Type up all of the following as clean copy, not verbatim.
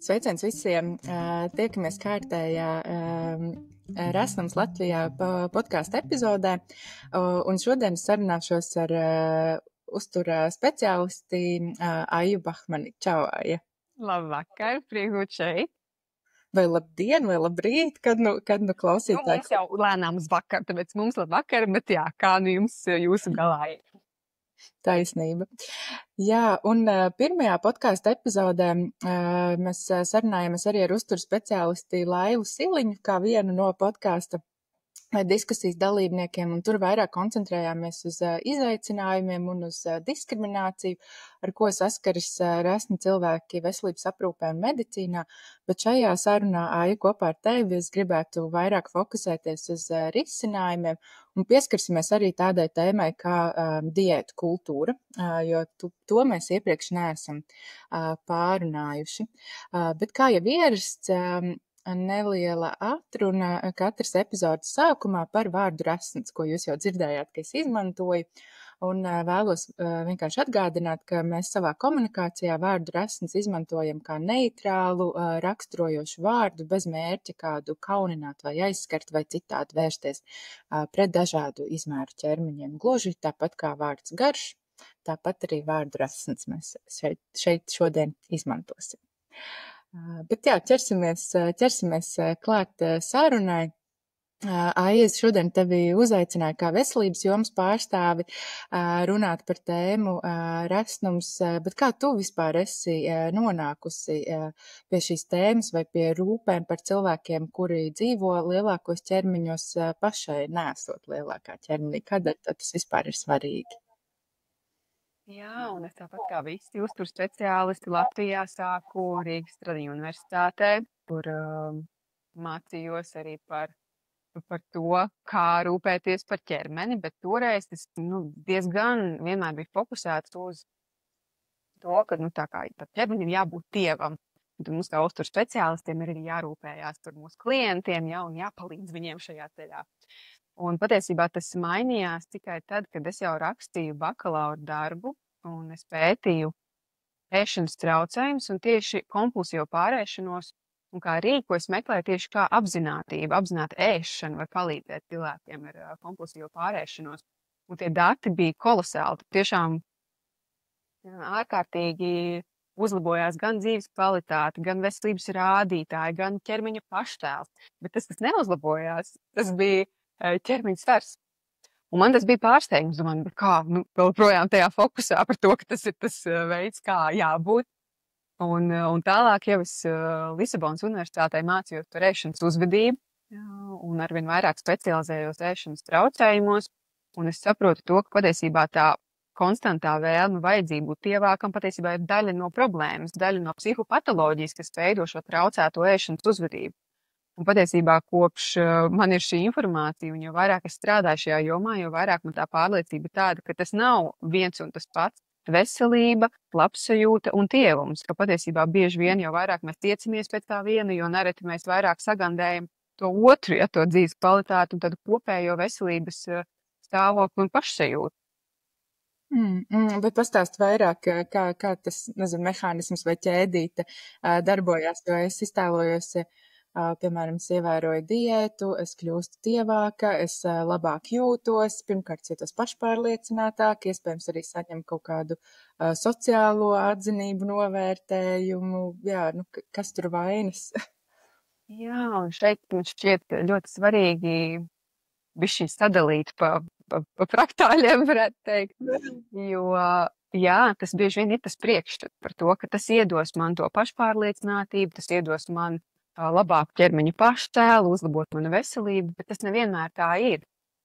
Sveiciens visiem! Tiekamies kārtējā Resnums Latvijā podkāstu epizodē, un šodien sarunāšos ar uztura speciālisti Aju Bahmani. Čau, Aija! Labvakar, prieks būt šeit. Vai labdien, vai labrīt, kad nu klausītāji? Mums jau lēnām uz vakar, tāpēc mums labvakar, bet jā, kā nu jums jūsu galā ir? Taisnība. Jā, un pirmajā podkāstu epizodē mēs sarunājamies arī ar uzturu speciālisti Laivu Siliņu, kā vienu no podkāsta diskusijas dalībniekiem, un tur vairāk koncentrējāmies uz izaicinājumiem un uz diskrimināciju, ar ko saskaras resni cilvēki veselības aprūpē un medicīnā, bet šajā sarunā Aija kopā ar tevi es gribētu vairāk fokusēties uz risinājumiem un pieskarsimies arī tādai tēmai kā diētu kultūra, jo to mēs iepriekš neesam pārunājuši. Bet kā jau ierasts, neliela atruna katras epizodes sākumā par vārdu resns, ko jūs jau dzirdējāt, ka es izmantoju, un vēlos vienkārši atgādināt, ka mēs savā komunikācijā vārdu resns izmantojam kā neitrālu, raksturojošu vārdu bez mērķa kādu kaunināt vai aizskart vai citādi vērsties pret dažādu izmēru ķermeņiem. Gluži tāpat kā vārds garš, tāpat arī vārdu resns mēs šeit šodien izmantosim. Bet jā, ķersimies klāt sarunai. Aija, es šodien tevi uzaicināju kā veselības jomas pārstāvi runāt par tēmu resnums, bet kā tu vispār esi nonākusi pie šīs tēmas vai pie rūpēm par cilvēkiem, kuri dzīvo lielākos ķermeņos pašai nesot lielākā ķermenī? Kādēļ tas vispār ir svarīgi? Jā, un es tāpat kā visi uzturu speciālisti Latvijā sāku Rīgas Tradiņu universitātē, kur mācījos arī par to, kā rūpēties par ķermeni, bet toreiz es diezgan vienmēr biju fokusēts uz to, ka tā kā par ķermenim jābūt dievam. Un mums kā uzturu speciālistiem ir arī jārūpējās par mūsu klientiem, un jāpalīdz viņiem šajā ceļā. Un patiesībā tas mainījās tikai tad, kad es jau rakstīju bakalaura darbu un es pētīju ēšanas traucējumus un tieši kompulsīvu pārēšanos un kā rīku es meklēju tieši kā apzināta ēšana var palīdzēt cilvēkiem ar kompulsīvu pārēšanos. Un tie dati bija kolosāli. Tiešām ārkārtīgi uzlabojās gan dzīves kvalitāte, gan veselības rādītāji, gan ķermeņa paštēls. Bet tas, kas neuzlabojās, tas bija ķermeņa svars. Un man tas bija pārsteigums, domāju, kā, vēl projām tajā fokusā par to, ka tas ir tas veids, kā jābūt. Un tālāk jau es Lisabonas universitātē mācījos par ēšanas uzvedību, un arvien vairāk specializējos ēšanas traucējumos, un es saprotu to, ka patiesībā tā konstantā vēlme vajadzība būt tievākam patiesībā ir daļa no problēmas, daļa no psihopatoloģijas, kas veido šo traucēto ēšanas uzvedību. Un patiesībā kopš man ir šī informācija, un jo vairāk es strādāju šajā jomā, jo vairāk man tā pārliecība tāda, ka tas nav viens un tas pats veselība, labsajūta un tievums, ka patiesībā bieži vien jau vairāk mēs tiecamies pēc tā viena, jo nereti mēs vairāk sagandējam to otru, to dzīves kvalitāti un tad kopējo veselības stāvokli un pašsajūtu. Bet pastāst vairāk, kā tas, mehānisms vai ķēdīte darbojās, jo es iztēlojos, piemēram, es ievēroju diētu, es kļūstu tievāka, es labāk jūtos, pirmkārt jūtos pašpārliecinātāk, iespējams arī saņem kaut kādu sociālo atzinību novērtējumu, kas tur vainas? Jā, un šeit man šķiet ļoti svarīgi bišķiņ sadalīt pa fraktāļiem, varētu teikt, jo tas bieži vien ir tas priekšstats par to, ka tas iedos man to pašpārliecinātību, tas iedos man labāku ķermeņa paštēlu, uzlabot manu veselību, bet tas nevienmēr tā ir,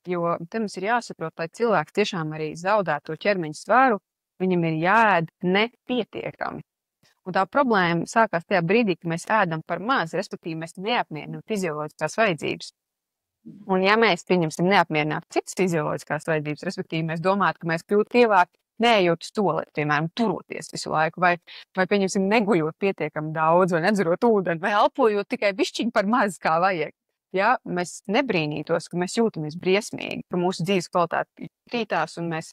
jo te mums ir jāsaprot, lai cilvēks tiešām arī zaudē to ķermeņa svaru, viņam ir jāēd nepietiekami. Un tā problēma sākās tajā brīdī, ka mēs ēdam par maz, respektīvi mēs neapmierinām fizioloģiskās vajadzības. Un ja mēs, pieņemsim, neapmierinātu citas fizioloģiskās vajadzības, respektīvi mēs domātu, ka mēs kļūtu tievāki, neejot uz toleti, piemēram, turoties visu laiku, vai pieņemsim, neguļot pietiekami daudz, vai nedzerot ūdeni, vai elpojot tikai bišķiņ par maz, kā vajag. Ja mēs nebrīnītos, ka mēs jūtamies briesmīgi, ka mūsu dzīves kvalitāte krītās un mēs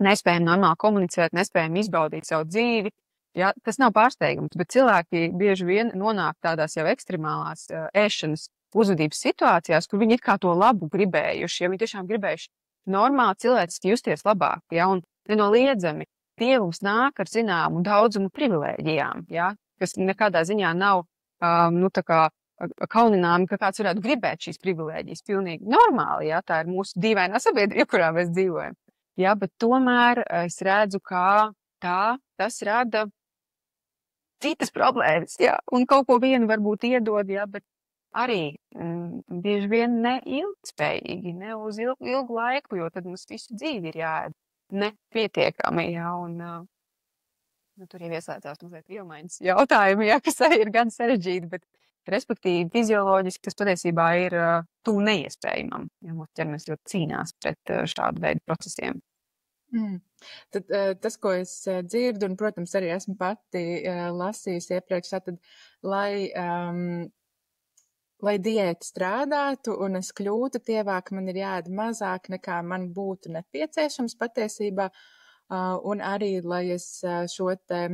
nespējam normāli komunicēt, nespējam izbaudīt savu dzīvi, Ja, tas nav pārsteigums, bet cilvēki bieži vien nonāk tādās jau ekstremālās ēšanas uzvedības situācijās, kur viņi it kā to labu gribējuši, ja viņi tiešām gribējuši normāli cilvēciski justies labāk, ja, un nenoliedzami dievums nāk ar zināmu daudzumu privilēģijām, ja, kas nekādā ziņā nav, tā kā kaunināmi, ka kāds varētu gribēt šīs privilēģijas pilnīgi normāli, ja, tā ir mūsu dīvainā sabiedrība, kurā mēs dzīvojam, ja, bet tomēr es redzu, kā tas rada citas problēmas, jā, un kaut ko vienu varbūt iedod, jā, bet arī bieži vien ne ilgtspējīgi, ne uz ilgu laiku, jo tad mums visu dzīvi ir jāēd nepietiekami, jā, un tur jau ieslēdzās mazliet vielmaiņas jautājumi, jā, kas arī ir gan sarežģīti, bet respektīvi fizioloģiski tas patiesībā ir tuvu neiespējamam, ja mūsu ķermenis ļoti cīnās pret šādu veidu procesiem. Tad tas, ko es dzirdu, un, protams, arī esmu pati lasījusi iepriekš, tad, lai diēta strādātu un es kļūtu tievāk, man ir jāēd mazāk nekā man būtu nepieciešams patiesībā, un arī, lai es šo te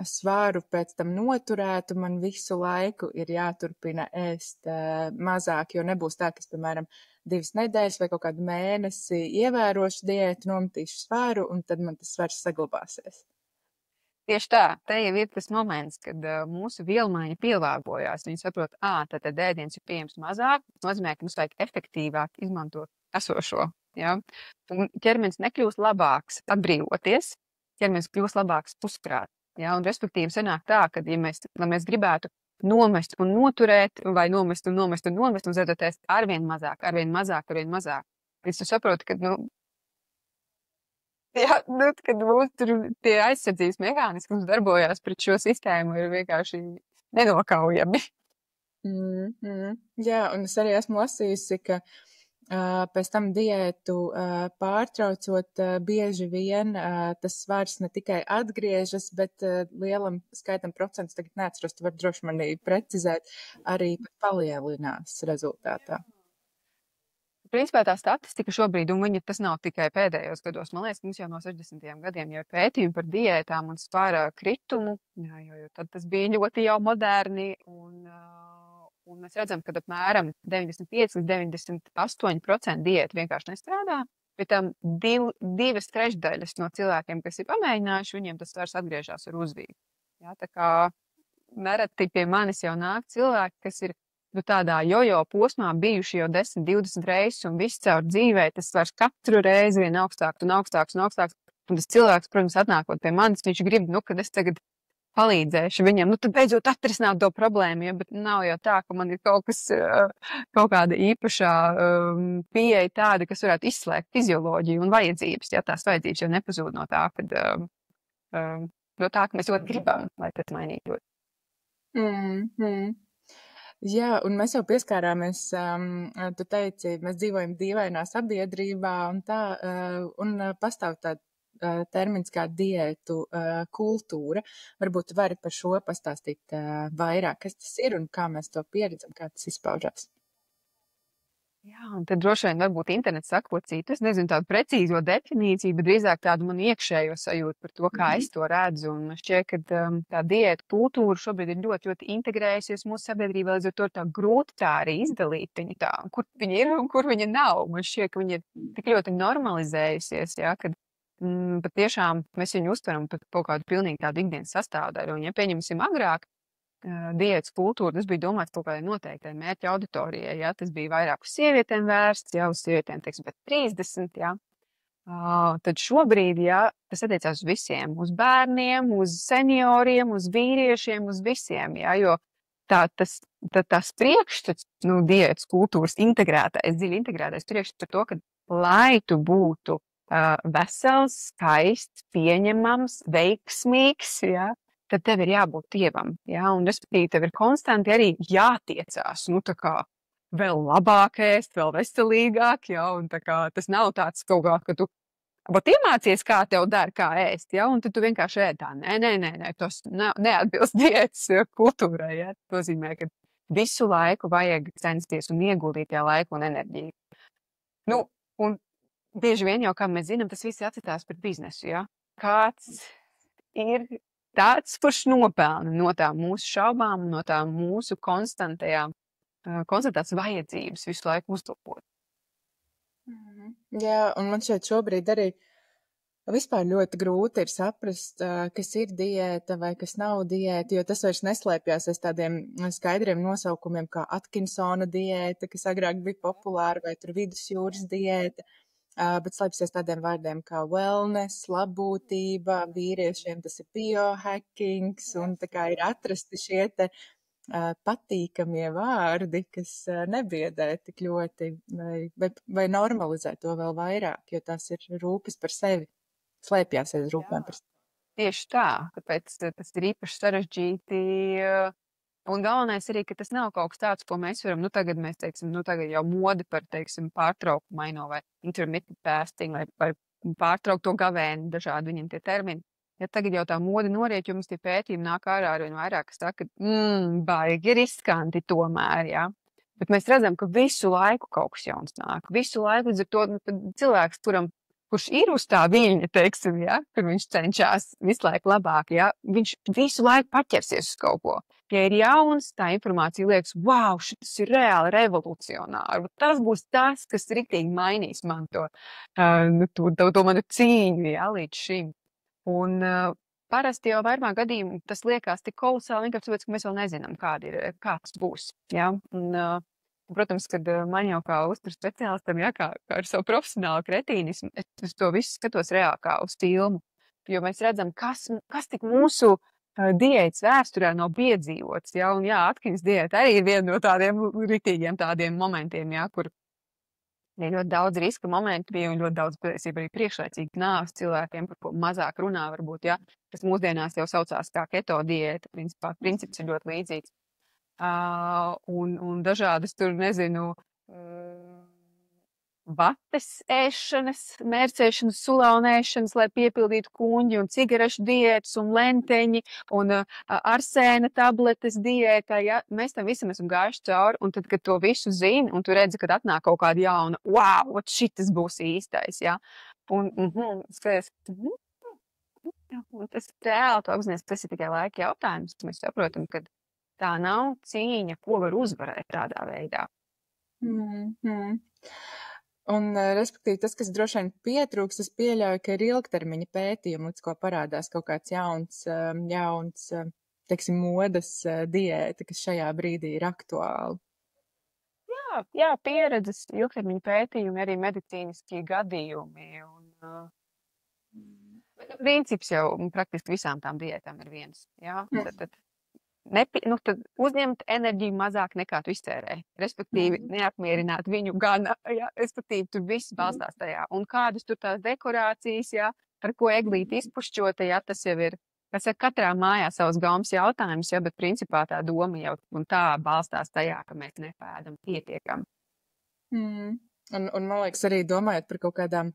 svāru pēc tam noturētu, man visu laiku ir jāturpina ēst mazāk, jo nebūs tā, ka es, piemēram, 2 nedēļas vai kaut kādu mēnesi ievērošu diētu, nometīšu svāru, un tad man tas svars saglabāsies. Tieši tā, te jau ir tas moments, kad mūsu vielmaiņa pielāgojās. Viņi saprot, tad ēdiens ir pieejams mazāk, tas nozīmē, ka mums vajag efektīvāk izmantot esošo. Ja? Un ķermenis nekļūst labāks atbrīvoties, ķermenis kļūst labāks puskrāt. Ja? Un respektīvi sanāk tā, ka, ja mēs gribētu nomest un noturēt, vai nomest un zēdoties arvien mazāk. Līdz tu saproti, ka, kad mums tur tie aizsardzības mehānismi darbojās pret šo sistēmu, ir vienkārši nenokaujami. Jā, un es arī esmu lasījusi, ka pēc tam diētu pārtraucot bieži vien tas svars ne tikai atgriežas, bet lielam skaitam procentus, tagad neatceros, tu vari droši manī precizēt, arī palielinās rezultātā. Principā tā statistika šobrīd, un tas nav tikai pēdējos gados, man liekas, mums jau no 60. gadiem jau ir pētījumi par diētām un svara kritumu, jo tad tas bija ļoti jau moderni, un mēs redzam, ka apmēram 95 līdz 98% diēta vienkārši nestrādā, bet tam 2/3 no cilvēkiem, kas ir pamēģinājuši, viņiem tas svars atgriežas ar uzvīgu. Ja, tā kā nereti pie manis jau nāk cilvēki, kas ir tādā jojo posmā bijuši jau 10, 20 reizes un viss caur dzīvē, tas svars katru reizi vien augstāks un augstāks. Un tas cilvēks, protams, atnākot pie manis, viņš grib, kad es tagad palīdzēšu viņam, tad beidzot atrisināt to problēmu, ja, bet nav jau tā, ka man ir kaut kāda īpašā pieeja tāda, kas varētu izslēgt fizioloģiju un vajadzības, ja tās vajadzības jau nepazūd no tā, ka mēs ļoti gribam, lai tas mainītos. Jā, un mēs jau pieskārāmies, tu teici, mēs dzīvojam dīvainā sabiedrībā un tā, un pastāv tāda termins kā diētu kultūra. Varbūt vari par šo pastāstīt vairāk, kas tas ir un kā mēs to pieredzam, kā tas izpaužās. Jā, un tad droši vien varbūt internets saka ko citu. Es nezinu tādu precīzo definīciju, bet drīzāk tādu manu iekšējo sajūtu par to, kā es to redzu. Un man šķiet, ka tā diētu kultūra šobrīd ir ļoti, ļoti integrējusies mūsu sabiedrībā, līdz ar to tā grūti tā arī izdalīt viņu tā, kur viņa ir un kur viņa nav. Man šķiet, ka viņa ir tik ļoti normalizējusies, jā, kad patiešām mēs viņu uztveram par kaut kādu pilnīgi tādu ikdienas sastāvdaļu. Un, ja pieņemsim agrāk diētas kultūru, tas bija domāts kaut kādai noteiktai mērķa auditorijai. Ja? Tas bija vairāk uz sievietēm vērsts, ja? Uz sievietēm, teiksim, pēc 30. Ja? Tad šobrīd, ja, tas attiecās uz visiem, uz bērniem, uz senioriem, uz vīriešiem, uz visiem. Ja? Jo tas priekšstats, diētas kultūras integrētais, dziļi integrētais priekšstats par to, ka lai tu būtu vesels, skaists, pieņemams, veiksmīgs, ja, tad tev ir jābūt dievam, ja, un respektīvi tev ir konstanti arī jātiecās, tā kā vēl labāk ēst, vēl veselīgāk, ja, un tā kā tas nav tāds kaut kā, ka tu iemācies, kā tev dara, kā ēst, ja, un tad tu vienkārši ēd tā, nē, tas neatbilst diētas kultūrai, ja, tas nozīmē, ka visu laiku vajag censties un ieguldīt tajā laiku un enerģiju. Un bieži vien jau, kā mēs zinām, tas viss atcitās par biznesu, ja? Kāds ir tāds, kurš nopelna no tām mūsu šaubām, no tām mūsu konstantās vajadzības visu laiku uzlabot. Jā, un man šeit šobrīd arī vispār ļoti grūti ir saprast, kas ir diēta vai kas nav diēta, jo tas vairs neslēpjas aiz tādiem skaidriem nosaukumiem kā Atkinsona diēta, kas agrāk bija populāra, vai tur vidusjūras diēta, bet slēpjas tādiem vārdiem kā wellness, labbūtība, vīriešiem tas ir biohackings, un tā kā ir atrasti šie te patīkamie vārdi, kas nebiedē tik ļoti vai normalizē to vēl vairāk, jo tās ir rūpes par sevi, slēpjās aiz rūpēm par sevi. Tieši tā, tāpēc tas ir īpaši sarežģīti. Un galvenais arī, ka tas nav kaut kas tāds, ko mēs varam, tagad mēs teiksim, tagad jau modi par, teiksim, pārtraukumaino vai intermittent fasting, vai pārtraukt to gavēni, dažādi viņiem tie termini. Ja tagad jau tā mode noriet, jo mums tie pētījumi nāk ārā arvien vairāk, kas saka, baigi riskanti tomēr, jā. Bet mēs redzam, ka visu laiku kaut kas jauns nāk. Visu laiku, līdz ar to cilvēks, kurš ir uz tā viļņa, teiksim, ja, kur viņš cenšas visu laiku labāk, ja, viņš visu laiku paķersies uz kaut ko. Ja ir jauns, tā informācija liekas, wow, šis ir reāli revolucionāri. Tas būs tas, kas riktīgi mainīs man to manu cīņu, ja, līdz šim. Un parasti jau vairumā gadījumu tas liekas tik kolosāli, vienkārši tāpēc, ka mēs vēl nezinām, kāds būs. Ja? Un, protams, kad man jau kā uzturs speciālistam, ja, kā ar savu profesionālu kretīnismu, es to visu skatos reāli kā uz filmu. Jo mēs redzam, kas tik mūsu diētas vēsturē nav piedzīvots. Ja? Un jā, Atkins diēta arī ir viena no tādiem riktīgiem tādiem momentiem, ja, kur ir ļoti daudz riska momentu bija un ļoti daudz arī priekšlaicīgi nāves cilvēkiem, par ko mazāk runā varbūt, ja, kas mūsdienās jau saucās kā keto diēta, princips ir ļoti līdzīgs. Un dažādas tur, nezinu, vates ēšanas, mērcēšanas, sulā un ēšanas, lai piepildītu kuņģi un cigarešu diētas un lenteņi un arsēna tabletes diētā, ja, mēs tam visam esam gājuši cauri, un tad, kad to visu zini, un tu redzi, kad atnāk kaut kāda jauna, wow, šitas būs īstais, ja, un skaties, un tas reāli, tu apzinies, tas ir tikai laika jautājums, mēs saprotam, ka tā nav cīņa, ko var uzvarēt tādā veidā. Un, respektīvi, tas, kas droši vien pietrūks, es pieļauju, ka ir ilgtermiņa pētījumi, līdz ko parādās kaut kāds jauns, teiksim, modas diēta, kas šajā brīdī ir aktuāla. Jā, pieredzes, ilgtermiņa pētījumi, arī medicīniskie gadījumi. Princips jau praktiski visām tām diētām ir viens. Jā? Tad uzņemt enerģiju mazāk nekā tu iztērēji. Respektīvi, neapmierināt viņu gana, ja, respektīvi, tur viss balstās tajā. Un kādas tur tās dekorācijas, ja, ar ko eglīti izpušķota, ja, tas jau ir, kas ir katrā mājā savs gaumas jautājums, ja, bet principā tā doma jau un tā balstās tajā, ka mēs nepēdam pietiekam. Un man liekas, arī domājot par kaut kādām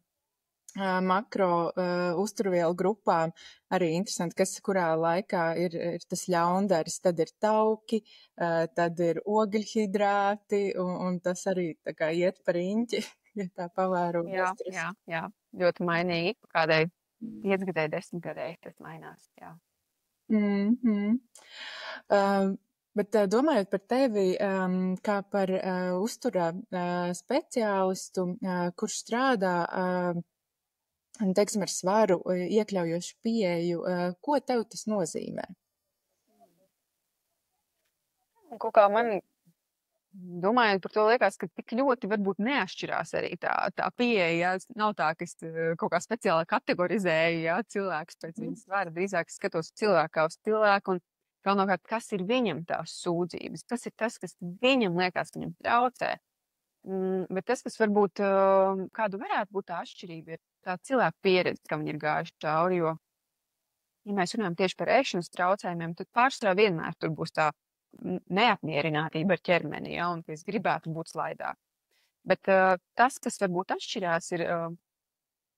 makro uzturvielu grupām, arī interesanti, kas kurā laikā ir tas ļaundaris, tad ir tauki, tad ir ogļhidrāti, un tas arī tā kā iet par riņķi, ja tā pavēro. Jā, ļoti mainīgi, kādai 5 gadēji, 10 gadēji tas mainās, jā. Bet domājot par tevi, kā par uzturā speciālistu, kurš strādā teiksim, ar svaru, iekļaujošu pieeju, ko tev tas nozīmē? Kaut kā man, domājot par to, liekas, ka tik ļoti varbūt neatšķirās arī tā pieeja. Ja? Nav tā, ka es kaut kā speciāli kategorizēju, ja? Cilvēkus pēc viņas svara, drīzāk skatos cilvēku kā uz cilvēku un galvenokārt, kas ir viņam tās sūdzības, kas ir tas, kas viņam liekas, viņam traucē. Bet tas, kas varbūt kādu varētu būt tā atšķirība, ir tā cilvēku pieredze, ka viņi ir gājuši cauri, jo, ja mēs runājam tieši par ēšanas traucējumiem, tad pārsvarā vienmēr tur būs tā neapmierinātība ar ķermeni, ja, un ka es gribētu būt slaidāk. Bet tas, kas varbūt atšķirās, ir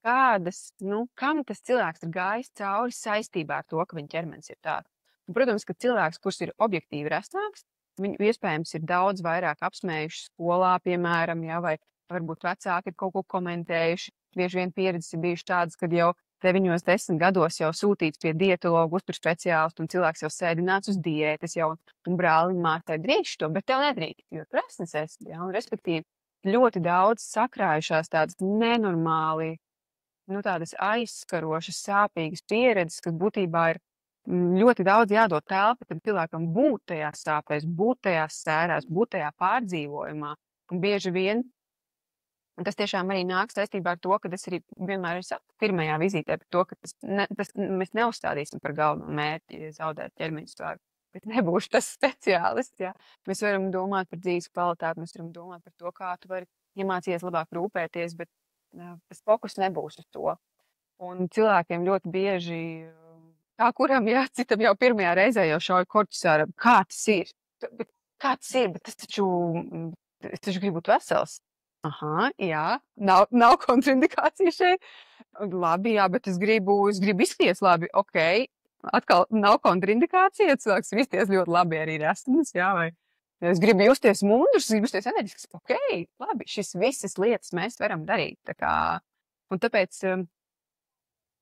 kam tas cilvēks ir gājis cauri saistībā ar to, ka viņa ķermenis ir tāds. Un, protams, ka cilvēks, kurš ir objektīvi resnāks, viņu iespējams ir daudz vairāk apsmējuši skolā, piemēram, ja, vai varbūt vecāki ir kaut ko komentējuši. Bieži vien pieredzes ir bijušas tādas, kad jau 9, 10 gados jau sūtīts pie dietologa, uzturu speciālistu, un cilvēks jau sēdināts uz diētas jau, un brālim mātei drīkst to, bet tev nedrīkst, jo tu resnes esi, ja, un respektīvi ļoti daudz sakrājušās tādas nenormāli, tādas aizskarošas, sāpīgas pieredzes, kas būtībā ir ļoti daudz jādod telpa tam cilvēkam būt tajās sāpēs, būt tajās sērās, būt tajā pārdzīvojumā, un bieži vien un tas tiešām arī nāk saistībā ar to, ka es arī vienmēr saku pirmajā vizītē par to, ka mēs neuzstādīsim par galveno mērķi zaudēt ķermeņa spēku, bet nebūšu tas speciālists, jā. Mēs varam domāt par dzīves kvalitāti, mēs varam domāt par to, kā tu vari iemācīties labāk rūpēties, bet tas fokus nebūs uz to. Un cilvēkiem ļoti bieži, kā kuram, jā, citam jau pirmajā reizē jau šauja korķis ārā, kā tas ir, bet tas taču gribu būt vesels. Aha, jā, nav kontraindikācija šeit. Labi, jā, bet es gribu izskatīties labi. Ok, atkal nav kontraindikācija, cilvēks ir izskatīties ļoti labi arī resns, jā, vai es gribu justies mundrs, gribu justies enerģisks. Ok, labi, šis visas lietas mēs varam darīt. Tā kā, un tāpēc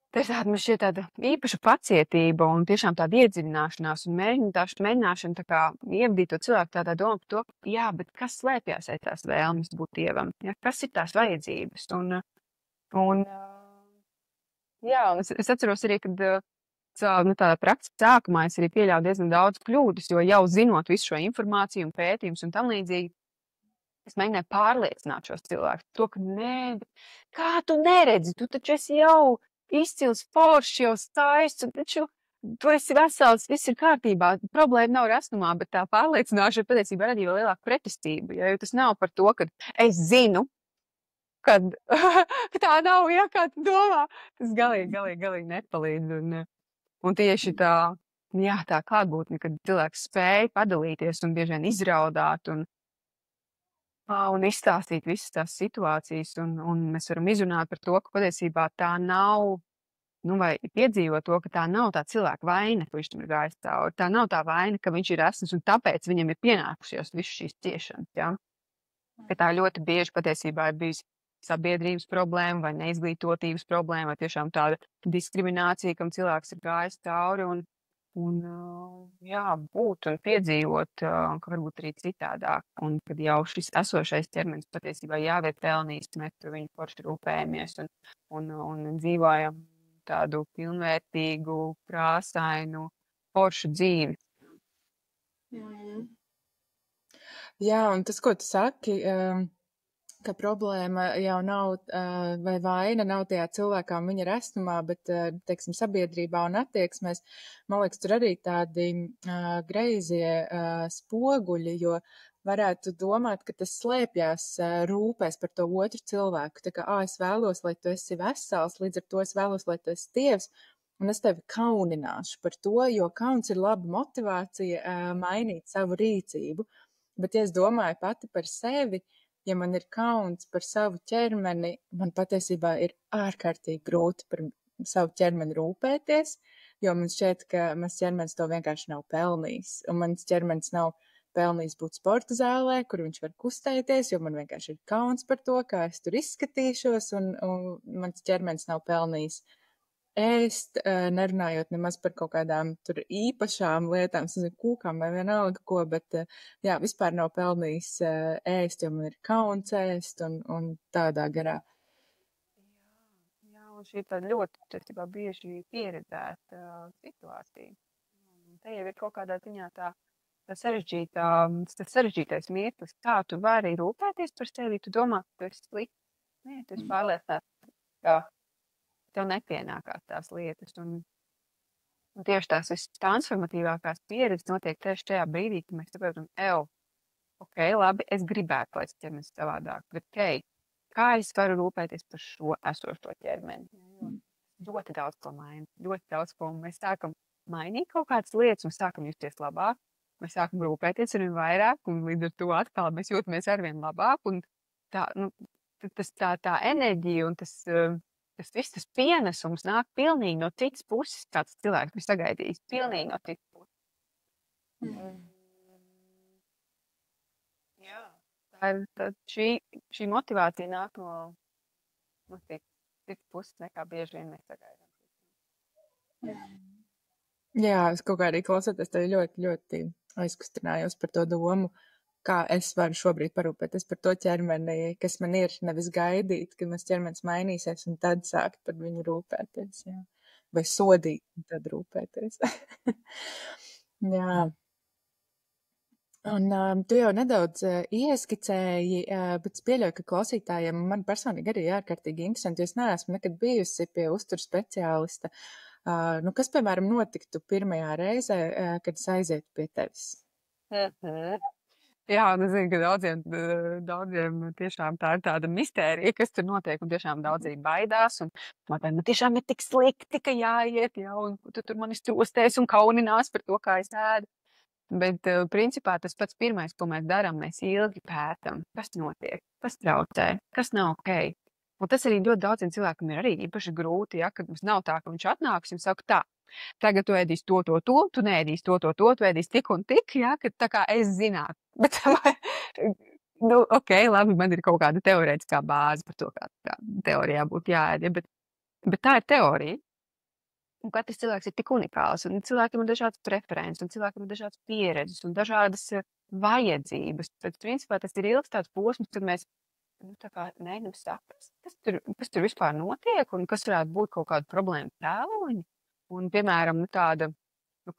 tā ir tāda, man šķiet, tāda īpaša pacietība un tiešām tāda iedziļināšanās un mēģināšana tā kā ievadīt to cilvēku tādā domā par to, jā, bet kas slēpjas aiz tās vēlmes būt dievam, ja? Kas ir tās vajadzības? Jā, un es atceros arī, kad tādā prakses sākumā es arī pieļauju diezgan daudz kļūdas, jo jau zinot visu šo informāciju un pētījumus un tam līdzīgi, es mēģināju pārliecināt šos cilvēkus. To, ka nē, kā tu neredzi, tu taču esi jau izcils, foršs, jau skaists, un taču tu esi vesels, viss ir kārtībā. Problēma nav resnumā, bet tā pārliecināšana patiesībā radīja vēl lielāku pretestību. Ja? Jo tas nav par to, ka es zinu, ka tā nav, ja kā tu domā. Tas galīgi nepalīdz. Un tieši tā klātbūtne, kad cilvēks spēj padalīties un bieži vien izraudāt un izstāstīt visas tās situācijas, un mēs varam izrunāt par to, ka patiesībā tā nav, vai piedzīvot to, ka tā nav tā cilvēka vaina, ka viņš tam ir gājis cauri. Tā nav tā vaina, ka viņš ir resns, un tāpēc viņam ir pienākušies visas šīs ciešanas, ja? Ka tā ļoti bieži patiesībā ir bijusi sabiedrības problēma vai neizglītotības problēma, vai tiešām tāda diskriminācija, kam cilvēks ir gājis cauri, un būt un piedzīvot, ka varbūt arī citādāk, un kad jau šis esošais ķermenis patiesībā jau ir pelnījis, mēs par viņu forši rūpējamies un dzīvojam tādu pilnvērtīgu, krāsainu, foršu dzīvi. Jā, un tas, ko tu saki, ka problēma jau nav, vai vaina nav tajā cilvēkā un viņa resnumā, bet, teiksim, sabiedrībā un attieksmēs, man liekas, tur arī tādi greizie spoguļi, jo varētu domāt, ka tas slēpjās rūpēs par to otru cilvēku. Tā kā, es vēlos, lai tu esi vesels, līdz ar to es vēlos, lai tu esi dievs, un es tevi kaunināšu par to, jo kauns ir laba motivācija mainīt savu rīcību. Bet, ja es domāju pati par sevi, ja man ir kauns par savu ķermeni, man patiesībā ir ārkārtīgi grūti par savu ķermeni rūpēties, jo man šķiet, ka mans ķermenis to vienkārši nav pelnījis. Un mans ķermenis nav pelnījis būt sporta zālē, kur viņš var kustēties, jo man vienkārši ir kauns par to, kā es tur izskatīšos, un mans ķermenis nav pelnījis ēst, nerunājot nemaz par kaut kādām tur īpašām lietām, kūkām vai vienalga ko, bet vispār nav pelnījis ēst, jo man ir kauns ēst un tādā garā. Jā, un šī tā ļoti bieži pieredzēta situācija. Te jau ir kaut kādā ziņā tā sarežģītais mirklis, kā tu vari rūpēties par sevi, tu domā, ka tu esi slikts. Nē, tu esi pārliecināts, ka tev nepienākās tās lietas. Un tieši tās visas transformatīvākās pieredzes notiek tieši tajā brīdī, kad mēs saprotam, ok, labi, es gribētu, lai es ķermenis savādāk, bet kā es varu rūpēties par šo esošo ķermeni? Ļoti daudz ko maina, ļoti daudz ko. Mēs sākam mainīt kaut kādas lietas un sākam justies labāk. Mēs sākam rūpēties arvien vairāk, un līdz ar to atkal mēs jūtamies arvien labāk. Un tā enerģija un tas viss tas pienesums nāk pilnīgi no citas puses, kāds cilvēks bija sagaidījis. Pilnīgi no citas puses. Jā, šī motivācija nāk no citas puses, nekā bieži vien mēs sagaidām. Jā, es kaut kā arī klausoties tevi ļoti, ļoti aizkustinājos par to domu, kā es varu šobrīd parūpēties par to ķermeni, kas man ir, nevis gaidīt, kad mans ķermenis mainīsies un tad sākt par viņu rūpēties, jā. Vai sodīt un tad rūpēties. Jā. Un tu jau nedaudz ieskicēji, bet es pieļauju, ka klausītājiem man personīgi arī ārkārtīgi interesanti, jo es neesmu nekad bijusi pie uzturu speciālista. Nu, kas, piemēram, notiktu pirmajā reizē, kad es aizietu pie tevis? Jā, un es zinu, ka daudziem tiešām tā ir tāda mistērija, kas tur notiek, un tiešām daudzi baidās, un man tiešām ir tik slikti, ka jāiet, jā, un tu tur mani stostēs un kauninās par to, kā es ēdu. Bet, principā, tas pats pirmais, ko mēs darām, mēs ilgi pētam, kas notiek, kas traucē, kas nav ok. Un tas arī ļoti daudziem cilvēkiem ir arī īpaši grūti, ja, kad mums nav tā, ka viņš atnāks un saka tā, tagad tu ēdīsi to, tu neēdīsi to, tu ēdīsi tik un tik, ja, kad tā kā es zinātu. Bet, nu, ok, labi, man ir kaut kāda teorētiskā bāze par to, kā teorijā būtu jāēd, ja, bet tā ir teorija. Un katrs cilvēks ir tik unikāls, un cilvēkiem ir dažādas preferences, un cilvēkiem ir dažādas pieredzes un dažādas vajadzības. Tad, principā, tas ir ilgs tāds posms, kad mēs tā kā mēģinām saprast, kas tur vispār notiek, un kas varētu būt kaut kāda problēma tēloņi. Un, piemēram, tāda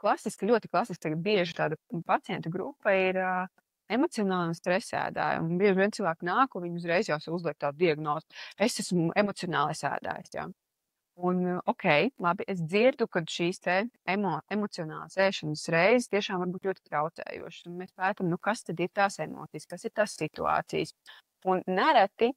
klasiska, ļoti klasiska, tagad bieži tāda pacientu grupa ir emocionāli un stresēdāji. Un bieži vien cilvēki nāk, un viņi uzreiz jau uzliek tādu diagnozi. Es esmu emocionāli sēdājis, jā. Un, ok, labi, es dzirdu, ka šīs te emocionālās ēšanas reizes tiešām var būt ļoti traucējošas. Un mēs pētam, kas tad ir tās emocijas, kas ir tās situācijas. Un nereti,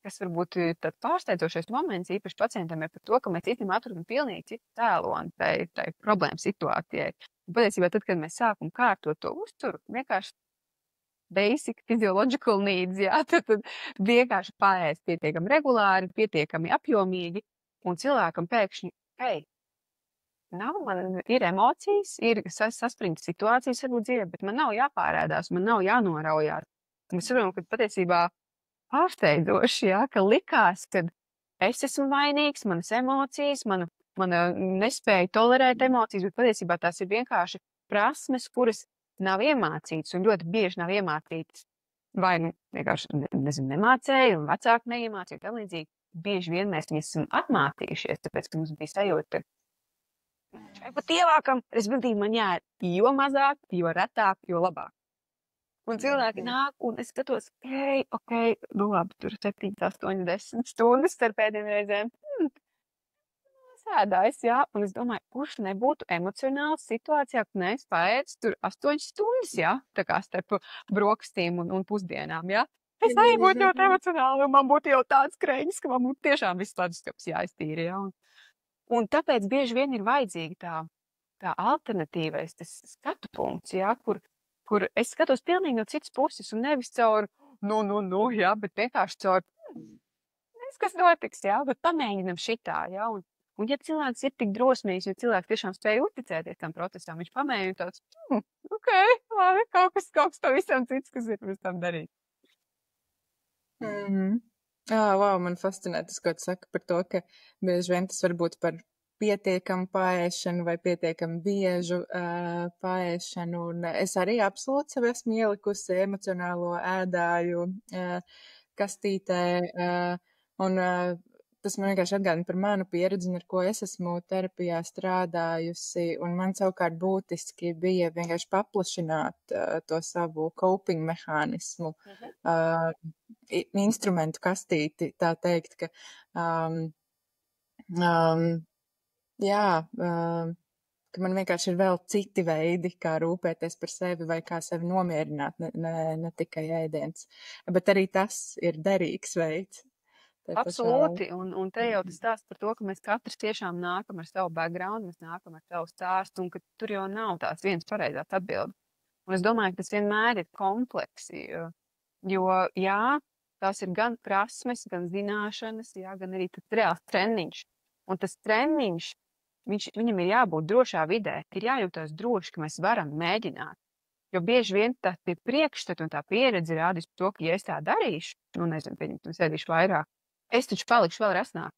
kas varbūt ir tad pārsteidzošais moments, īpaši pacientam ir par to, ka mēs īstenībā atrodam pilnīgi citu tēloni tai problēmu situācijai. Un patiesībā tad, kad mēs sākam kārtot to uzturu, vienkārši basic physiological needs, jā, tad vienkārši paēst pietiekami regulāri, pietiekami apjomīgi, un cilvēkam pēkšņi, hei, man ir emocijas, ir saspringtas situācijas varbūt dzīvē, bet man nav jāpārēdās, man nav jānoraujās. Mēs saprotam, ka patiesībā pārsteidzoši, jā, ka likās, ka es esmu vainīgs, manas emocijas, mana nespēja tolerēt emocijas, bet patiesībā tās ir vienkārši prasmes, kuras nav iemācītas un ļoti bieži nav iemācītas. Vai vienkārši, nemācēja un vecāki neiemācīja, tā līdzīgi. Bieži vien mēs viņus esam atmācījušies, tāpēc, ka mums bija sajūta, ka vai pat ievākam, respektīvi man jāiet jo mazāk, jo retāk, jo labāk. Un cilvēki nāk, un es skatos, ok, nu labi, tur 7, 8, 10 stundas starp pēdējiem reizēm. Sēdājis, jā, un es domāju, kurš nebūtu emocionāli situācijā, ka es paēdzu tur 8 stundas, jā, tā kā starp brokastīm un pusdienām, jā. Es arī būtu ļoti emocionāli, un man būtu jau tāds kreņas, ka man būtu tiešām viss leduskapis jāiztīra, jā. Un tāpēc bieži vien ir vajadzīga tā alternatīvais, tas skatu punkts, jā, kur es skatos pilnīgi no citas puses, un nevis caur, jā, bet vienkārši caur, kas notiks, jā, bet pamēģinam šitā, jā, un ja cilvēks ir tik drosmīgs, ja cilvēks tiešām spēja uzticēties tam procesam, viņš pamēģina tāds, ok, labi, kaut kas pavisam cits, kas ir pirms tam darīt. Wow, man fascinē tas, ko tu saki par to, ka bieži vien tas var būt par pietiekamu paēšanu vai pietiekamu biežu paēšanu, un es arī absolūti sev esmu ielikusi emocionālo ēdāju kastītē, un tas man vienkārši atgādina par manu pieredzi, un ar ko es esmu terapijā strādājusi, un man savukārt būtiski bija vienkārši paplašināt to savu coping mehānismu, instrumentu kastīti, tā teikt, ka ka man vienkārši ir vēl citi veidi, kā rūpēties par sevi vai kā sevi nomierināt, ne tikai ēdiens, bet arī tas ir derīgs veids. Absolūti, un te jau tas stāsts par to, ka mēs katrs tiešām nākam ar savu background, mēs nākam ar savu stāstu, un ka tur jau nav tās viens pareizās atbildes. Un es domāju, ka tas vienmēr ir kompleksi, jo, jā, tās ir gan prasmes, gan zināšanas, jā, gan arī tas reāls treniņš. Un tas treniņš, viņam ir jābūt drošā vidē, ir jājūtās droši, ka mēs varam mēģināt. Jo bieži vien tā priekšstati un tā pieredze rādīs to, ka, ja es tā darīšu, nezinu, es ēdīšu vairāk, es taču palikšu vēl rasnāk.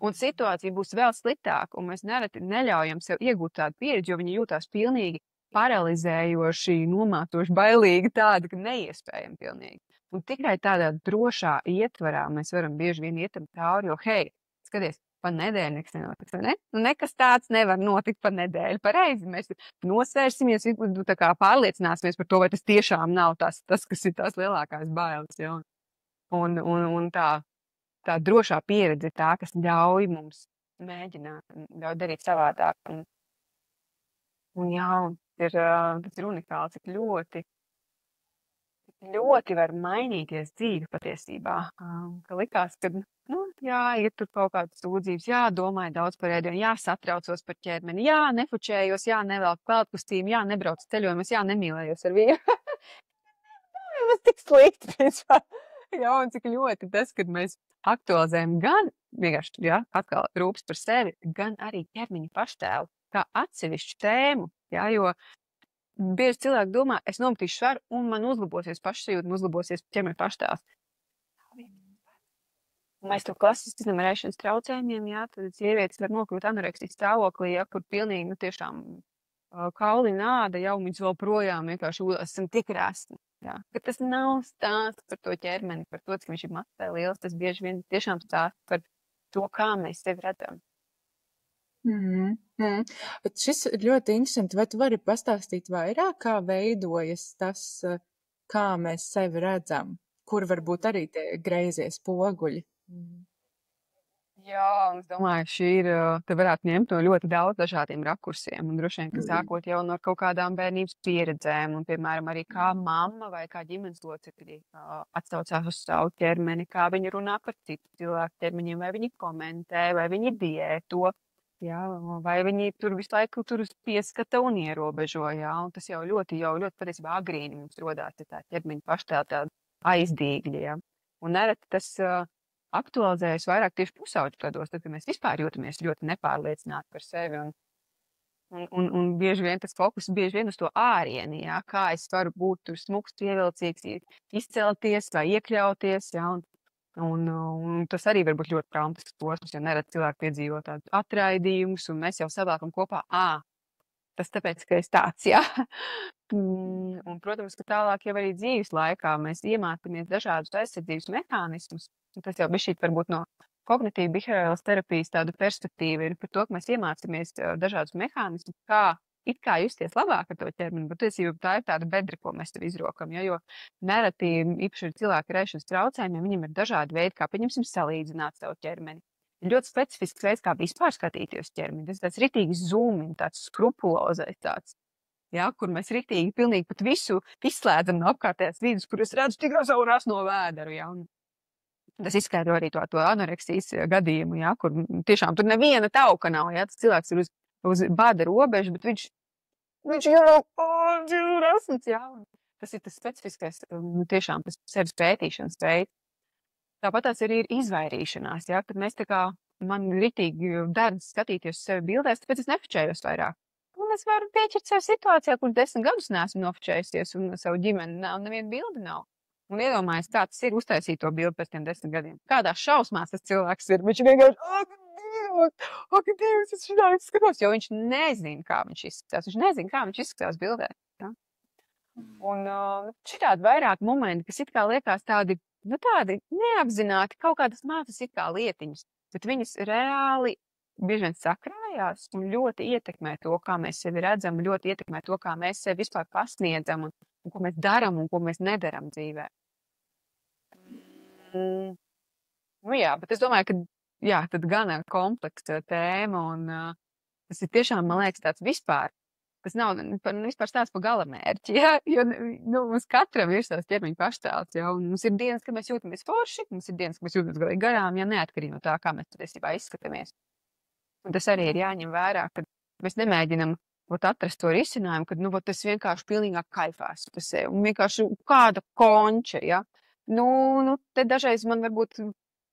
Un situācija būs vēl sliktāka, un mēs nereti neļaujam sev iegūt tādu pieredzi, jo viņi jūtās pilnīgi paralizējoši, nomācoši, bailīgi tādi, ka neiespējami pilnīgi. Un tikai tādā drošā ietvarā mēs varam bieži vien iet tam cauri, jo, hei, skaties, pa nedēļu nekas nenotiks, vai ne? Nu, nekas tāds nevar notikt pa nedēļu. Pareizi, mēs nosvērsimies, tā kā pārliecināsimies par to, vai tas tiešām nav tas, kas ir tās lielākās bailes, ja? Un tā drošā pieredze ir tā, kas ļauj mums mēģināt, ļauj darīt savādāk. Un jā, tas ir unikāli, cik ļoti var mainīties dzīve patiesībā. Ka likās, ka, jā, ir tur kaut kādas sūdzības, jā, domāju daudz par ēdienu, jā, satraucos par ķermeni, jā, nefučējos, jā, nevelku peldkustīm, jā, nebraucu ceļojumus, jā, nemīlējos ar vīru. Tas tik slikti, principā. Jā, un cik ļoti tas, kad mēs aktualizējam gan vienkārši, jā, atkal rūpes par sevi, gan arī ķermeņa paštēlu kā atsevišķu tēmu, jā, jo bieži cilvēki domā, es nometīšu svaru un man uzlabosies pašsajūta un uzlabosies ķermeņa paštēls. Mēs to klasiski zinām ar ēšanas traucējumiem, jā, tad sievietes var nokļūt anoreksijas stāvoklī, jā, kur pilnīgi, tiešām kauli nāda, jau viņas vēl projām vienkārši esam tik rasti. Jā, ka tas nav stāsts par to ķermeni, par to, ka viņš ir mazs liels, tas bieži vien tiešām stāsts par to, kā mēs sevi redzam. Bet šis ir ļoti interesanti. Vai tu vari pastāstīt vairāk, kā veidojas tas, kā mēs sevi redzam, kur varbūt arī tie greizie spoguļi? Jā, un es domāju, te varētu ņemt no ļoti daudz dažādiem rakursiem, un droši vien, ka sākot jau no kaut kādām bērnības pieredzēm, un, piemēram, arī kā mamma vai kā ģimenes locekļi atsaucās uz savu ķermeni, kā viņi runā par citu cilvēku ķermeņiem, vai viņi komentē, vai viņi diēto, jā, vai viņi tur visu laiku tur pieskata un ierobežo, jā, un tas jau ļoti patiesībā agrīni mums rodās tā ķermeņa paštēla tāda aizdīgļa, jā, un nereti tas aktualizējas vairāk tieši pusauģu gados, tad, kad mēs vispār jūtamies ļoti nepārliecināti par sevi. Un bieži vien tas fokus bieži vien uz to ārieni, jā, kā es varu būt tur smuks, pievilcīgs, izcelties vai iekļauties, jā, un tas arī var būt ļoti traumatisks posms, jo nerad cilvēki piedzīvo tādus atraidījumus, un mēs jau savākam kopā, tas tāpēc, ka es tāds, jā. Un, protams, ka tālāk jau arī dzīves laikā mēs iemācāmies dažādus aizsardzības mehānismus. Un tas jau bišķīt varbūt no kognitīva behaviorālas terapijas tādu perspektīvu ir par to, ka mēs iemācāmies dažādus mehānismus, kā justies labāk ar to ķermeni, bet tā ir tāda bedra, ko mēs tev izrokam, ja, jo nereti, īpaši ir cilvēki ar ēšanas traucējumiem, viņiem ir dažādi veidi, kā pieņemsim salīdzināt savu ķermeni. Ir ļoti specifisks veids, kā vispār skatīties ķermeni. Tas ir tāds ritīgi zūmi, tāds skrupulozais tāds. Ja, kur mēs ritīgi pilnīgi pat visu izslēdzam no apkārtējās vidas, kur es redzu tik savu rasno vēderu. Ja, tas izskaidro arī to anoreksijas gadījumu, ja, kur tiešām tur neviena tauka nav. Ja, tas cilvēks ir uz bada robežu, bet viņš jau rasns. Ja. Tas ir tas specifiskais, tiešām tas sevis pētīšanas veids. Tāpat tās arī ir izvairīšanās, ja, kad mēs man ritīgi darbs skatīties uz sevi bildēs, tāpēc es nefučējos vairāk. Un es varu pieķert sev situācijā, kur 10 gadus neesmu nofučējusies un savu ģimeni nav, neviena bildi nav. Un iedomājies, kā tas ir uztaisīt to bildi pēc tiem 10 gadiem. Kādā šausmās tas cilvēks ir. Viņš vienkārši, ak, Dievs, es šādi skatos, jo viņš nezina, kā viņš izskatās. Viņš nezina, kā viņš izskatās bildē. Ja? Un šitādi vairāk momenti, kas it kā liekas tādi neapzināti, kaut kādas mācas it kā lietiņas, bet viņas reāli bieži vien sakrājās un ļoti ietekmē to, kā mēs sevi redzam, ļoti ietekmē to, kā mēs sevi vispār pasniedzam un ko mēs daram un ko mēs nedaram dzīvē. Jā, bet es domāju, ka tad gan kompleksa tēma un tas ir tiešām, man liekas, tāds vispār. Tas nav vispār stāsts par galamērķi, ja? Jo mums katram ir savs ķermeņa paštēls, ja? Un mums ir dienas, kad mēs jūtamies forši, mums ir dienas, kad mēs jūtamies galīgi garām, ja neatkarīgi no tā, kā mēs patiesībā izskatāmies. Un tas arī ir jāņem vērā, ka mēs nemēģinam atrast to risinājumu, kad tas vienkārši pilnīgā kaifās par sevi un vienkārši kāda konča, ja? Te dažreiz man varbūt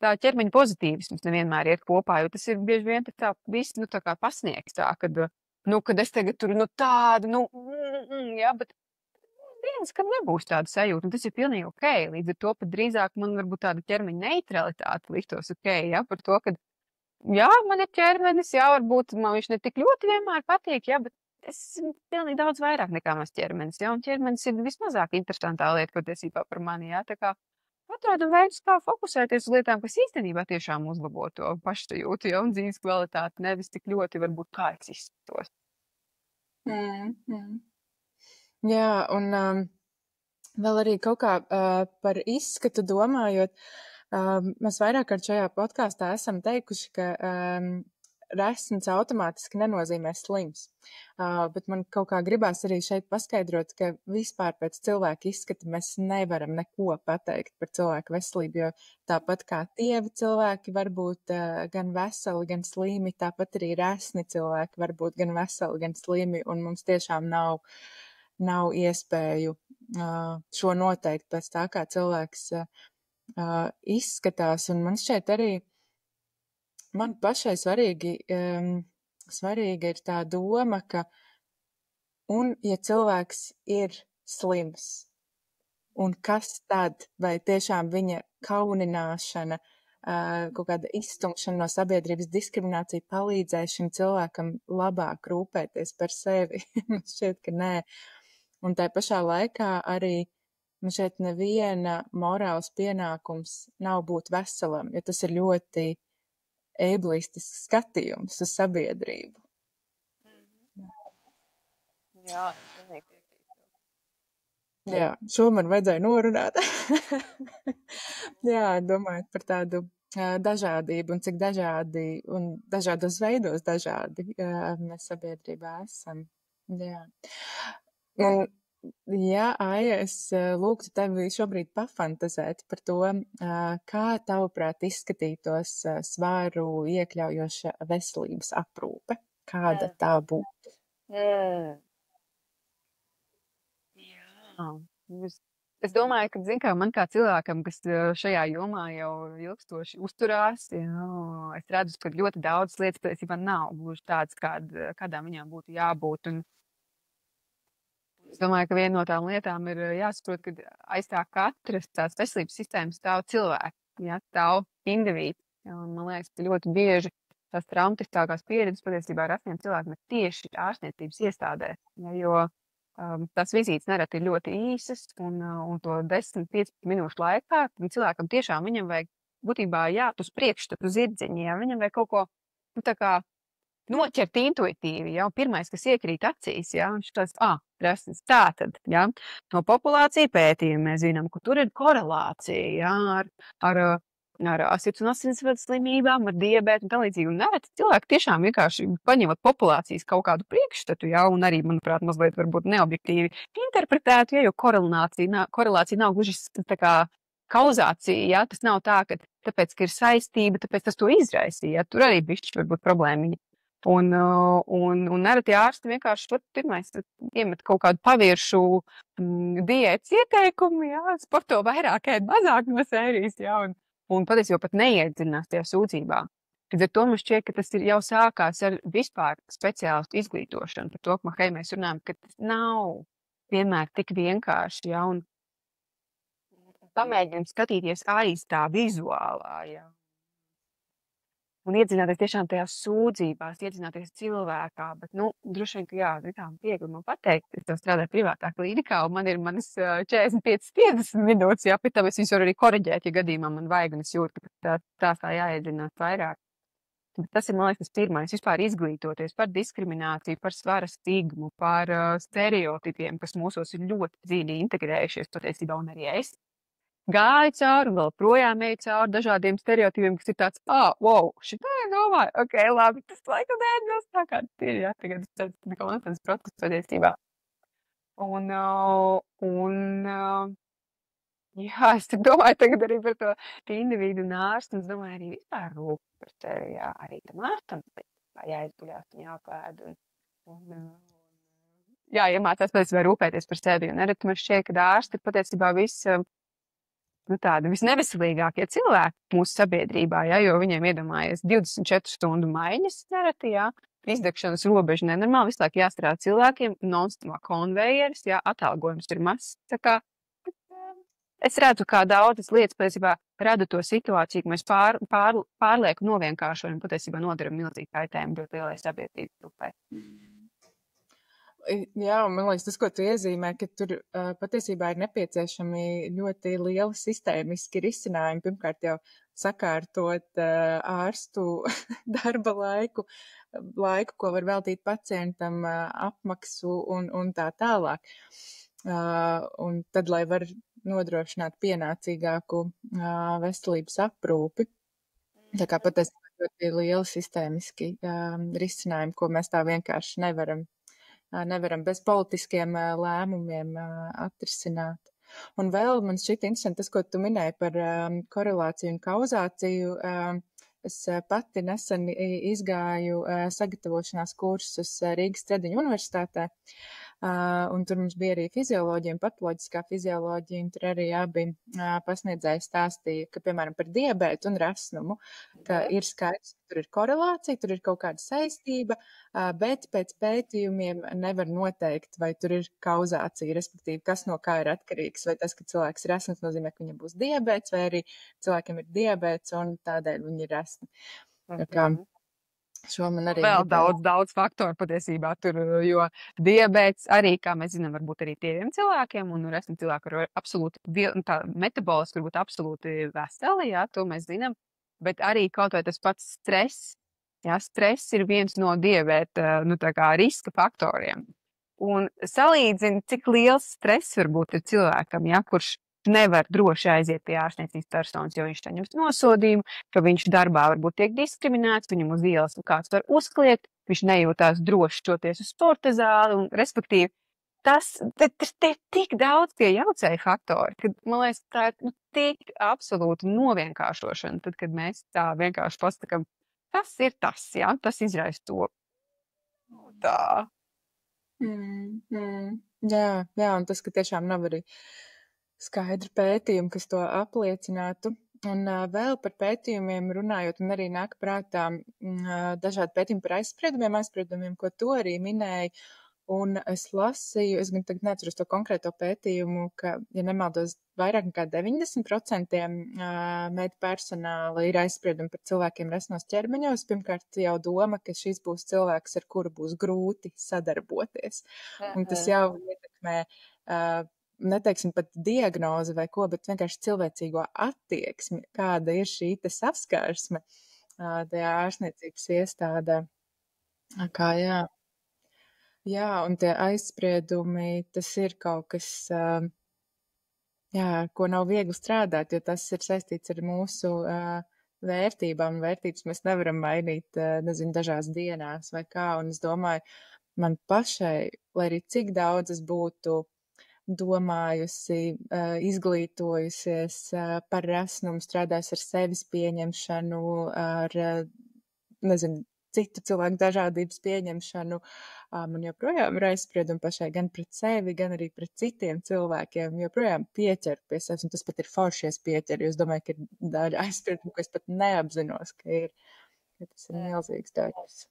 tā ķermeņa pozitīvisms nevienmēr iet kopā, jo tas ir bieži vien tā viss, tā kā pasniegs tā, kad es tagad tur, tādu, jā, bet dienas, kad nebūs tāda sajūta, un tas ir pilnīgi ok. Līdz ar to pat drīzāk man varbūt tāda ķermeņa neutralitāte liktos ok, jā, par to, ka jā, man ir ķermenis, jā, varbūt man viņš ne tik ļoti vienmēr patīk, jā, bet es pilnīgi daudz vairāk nekā mans ķermenis, jā, un ķermenis ir vismazāk interesantā lieta patiesībā par mani, jā, tā kā atrodam veidus, kā fokusēties uz lietām, kas īstenībā tiešām uzlabo to pašsajūtu, jā, un dzīves kvalitāti, nevis tik ļoti varbūt kā es izskatos. Jā, un vēl arī kaut kā par izskatu domājot, mēs vairāk kārt šajā podkāstā esam teikuši, ka resns automātiski nenozīmē slims. Bet man kaut kā gribās arī šeit paskaidrot, ka vispār pēc cilvēka izskata mēs nevaram neko pateikt par cilvēku veselību, jo tāpat kā tievi cilvēki var būt gan veseli, gan slimi, tāpat arī resni cilvēki var būt gan veseli, gan slimi, un mums tiešām nav iespēju šo noteikt pēc tā, kā cilvēks izskatās. Un man šķiet arī, man pašai svarīga ir tā doma, ka, un ja cilvēks ir slims, un kas tad, vai tiešām viņa kaunināšana, kaut kāda izstumšana no sabiedrības, diskriminācija palīdzēs šim cilvēkam labāk rūpēties par sevi? Man šķiet, ka nē. Un tā pašā laikā arī man šeit neviena morāls pienākums nav būt veselam, jo tas ir ļoti egoistisks skatījums uz sabiedrību. Jā, Jā, šo man vajadzēja norunāt. Jā, domājot par tādu dažādību un cik dažādi un dažādos veidos dažādi mēs sabiedrībā esam. Jā. Un, jā, Aija, es lūgtu tevi šobrīd pafantazēt par to, kā tavuprāt izskatītos svāru iekļaujoša veselības aprūpe. Kāda tā būtu? Jā. Es domāju, ka, zin kā, man kā cilvēkam, kas šajā jomā jau ilgstoši uzturās, jā, es redzu, ka ļoti daudz lietas patiesībā nav gluži tādas, kādām viņām būtu jābūt. Un es domāju, ka viena no tām lietām ir jāsaprot, ka aiz tā katras tās veselības sistēmas stāv cilvēki, jā, stāv indivīdi. Un man liekas, ka ļoti bieži tās traumatiskākās pieredzes patiesībā ar asniem cilvēkiem ir tieši ārstniecības iestādēs, jā, jo tās vizītes nereti ir ļoti īsas, un to 10-15 minūšu laikā cilvēkam tiešām viņam vajag būtībā jāt uz priekšu, uz zirdziņa, jā, viņam vajag kaut ko, tā kā noķert intuitīvi, jā, pirmais, kas iekrīt acīs, jā, viņš tāds, resns, tā tad, jā, no populācija pētījuma mēs zinām, ka tur ir korelācija, jā, ar sirds un asinsvadu slimībām, ar diabētu un tā līdzīgi. Un nereti cilvēki tiešām vienkārši paņemat populācijas kaut kādu priekšstatu, jā, un arī, manuprāt, mazliet varbūt neobjektīvi interpretētu, ja, jo korelācija nav gluži tā kā kauzācija, jā, tas nav tā, ka tāpēc, ka ir saistība, tāpēc tas to izraisīja, jā, tur arī bišķi varbūt problēmiņa. Un nereti ārsti vienkārši pirmais iemet kaut kādu paviršu diētas ieteikumu, jā, sporto vairāk, ēd mazāk no sērijas, jā, un patiesībā pat neiedziļinās tajā sūdzībā. Līdz ar to man šķiet, ka tas ir jau sākās ar vispār speciālistu izglītošanu par to, ka mēs runājam, ka tas nav vienmēr tik vienkārši, jā, un pamēģinam skatīties aiz tā vizuālā, jā. Un iedziļināties tiešām tajās sūdzībās, iedziļināties cilvēkā, bet, droši vien, ka jā, viegli man pateikt, es tev strādāju privātā klīnikā, un man ir manas 45-50 minūtes, jā, pēc tam es visu varu arī koreģēt, ja gadījumā man vajag, un es jūtu, ka tā jāiedziļinās vairāk. Bet tas ir, man liekas, tas pirmais, vispār izglītoties par diskrimināciju, par svara stigmu, par stereotipiem, kas mūsos ir ļoti dziļi integrējušies, patiesībā, un arī es gāju cauri, vēl projām eju cauri dažādiem stereotipiem, kas ir tāds, wow, šitā ir domāju, ok, labi, tas laikam neatbilst tā kā tas ir, jā, tagad tas ir konstants process patiesībā. Jā, es domāju tagad arī par to individu un ārstu, un es domāju arī vispār rūp par tevi, jā, arī tam ārstam jāizguļās un jāpēd, jāiemācās patiesībā rūpēties par sevi, un arī man šķiet, ka ārsti ir patiesībā tādi visneveselīgākie cilvēki mūsu sabiedrībā, jā, jo viņiem iedomājies 24 stundu maiņas nereti, jā, izdegšanas robeža nenormāli, visu laiku jāstrādā cilvēkiem, non-stop konvejeris, jā, atalgojums ir mazs, tā kā es redzu, kā daudzas lietas patiesībā rada to situāciju, ka mēs pārlieku novienkāršojam, patiesībā nodaram milzīgi kaitējumu ļoti lielai sabiedrības grupai. Jā, un man liekas, tas, ko tu iezīmē, ka tur patiesībā ir nepieciešami ļoti lieli sistēmiski risinājumi. Pirmkārt jau sakārtot ārstu darba laiku, ko var veltīt pacientam, apmaksu un tā tālāk. Un tad, lai var nodrošināt pienācīgāku veselības aprūpi. Tā kā patiesībā ļoti lieli sistēmiski risinājumi, ko mēs tā vienkārši nevaram bez politiskiem lēmumiem atrisināt. Un vēl man šķiet interesanti tas, ko tu minēji par korelāciju un kauzāciju. Es pati nesen izgāju sagatavošanās kursus Rīgas Stradiņu universitātē, un tur mums bija arī fizioloģija un patoloģiskā fizioloģija, un tur arī abi pasniedzēji stāstīja, ka, piemēram, par diabētu un rasnumu, ka ir skaidrs, ka tur ir korelācija, tur ir kaut kāda saistība, bet pēc pētījumiem nevar noteikt, vai tur ir kauzācija, respektīvi, kas no kā ir atkarīgs, vai tas, ka cilvēks ir rasns, nozīmē, ka viņam būs diabēts, vai arī cilvēkiem ir diabēts un tādēļ viņi ir rasni. Tā kā šo man arī vēl daudz faktoru patiesībā tur, jo diabēts arī, kā mēs zinām, varbūt arī tiem cilvēkiem, un resni cilvēki ar absolūti, tā metaboliski varbūt absolūti veseli, jā, to mēs zinām, bet arī kaut vai tas pats stress, jā, stress ir viens no diabēta, tā kā riska faktoriem. Un salīdzina, cik liels stress varbūt ir cilvēkam, jā, kurš nevar droši aiziet pie ārstniecības personas, jo viņš saņems nosodījumu, ka viņš darbā varbūt tiek diskriminēts, viņam uz ielas kāds var uzkliegt, viņš nejūtās droši šoties uz sporta zāli, un respektīvi, tas ir tik daudz tie jaucēji faktori, ka, man liekas, tā ir tik absolūti novienkāršošana, tad, kad mēs tā vienkārši pasakam, tas ir tas, jā, tas izraisa to. Tā. Jā, un tas, ka tiešām nav arī skaidri pētījumi, kas to apliecinātu. Un vēl par pētījumiem runājot, un arī nāk prātā dažādi pētījumi par aizspriedumiem, ko tu arī minēji. Un es lasīju, es gan tagad neatceros to konkrēto pētījumu, ka, ja nemaldos, vairāk nekā 90% medpersonāla ir aizspriedumi par cilvēkiem resnos ķermeņos. Pirmkārt jau doma, ka šis būs cilvēks, ar kuru būs grūti sadarboties. Un tas jau ietekmē neteiksim pat diagnozi vai ko, bet vienkārši cilvēcīgo attieksmi, kāda ir šī te saskārsme tajā ārstniecības iestādē. Kā jā, un tie aizspriedumi, tas ir kaut kas, ko nav viegli strādāt, jo tas ir saistīts ar mūsu vērtībām, un vērtības mēs nevaram mainīt, dažās dienās vai kā, un es domāju, man pašai, lai arī cik daudz es būtu domājusi, izglītojusies par rasnumu, strādājusi ar sevis pieņemšanu, ar, citu cilvēku dažādības pieņemšanu, man joprojām ir aizspriedumi pašai gan pret sevi, gan arī pret citiem cilvēkiem, joprojām pieķer pie sevis, un tas pat ir foršies pieķer, jo es domāju, ka ir daļa aizspriedumu, ko es pat neapzinos, ka ir, ka tas ir milzīgs darbs.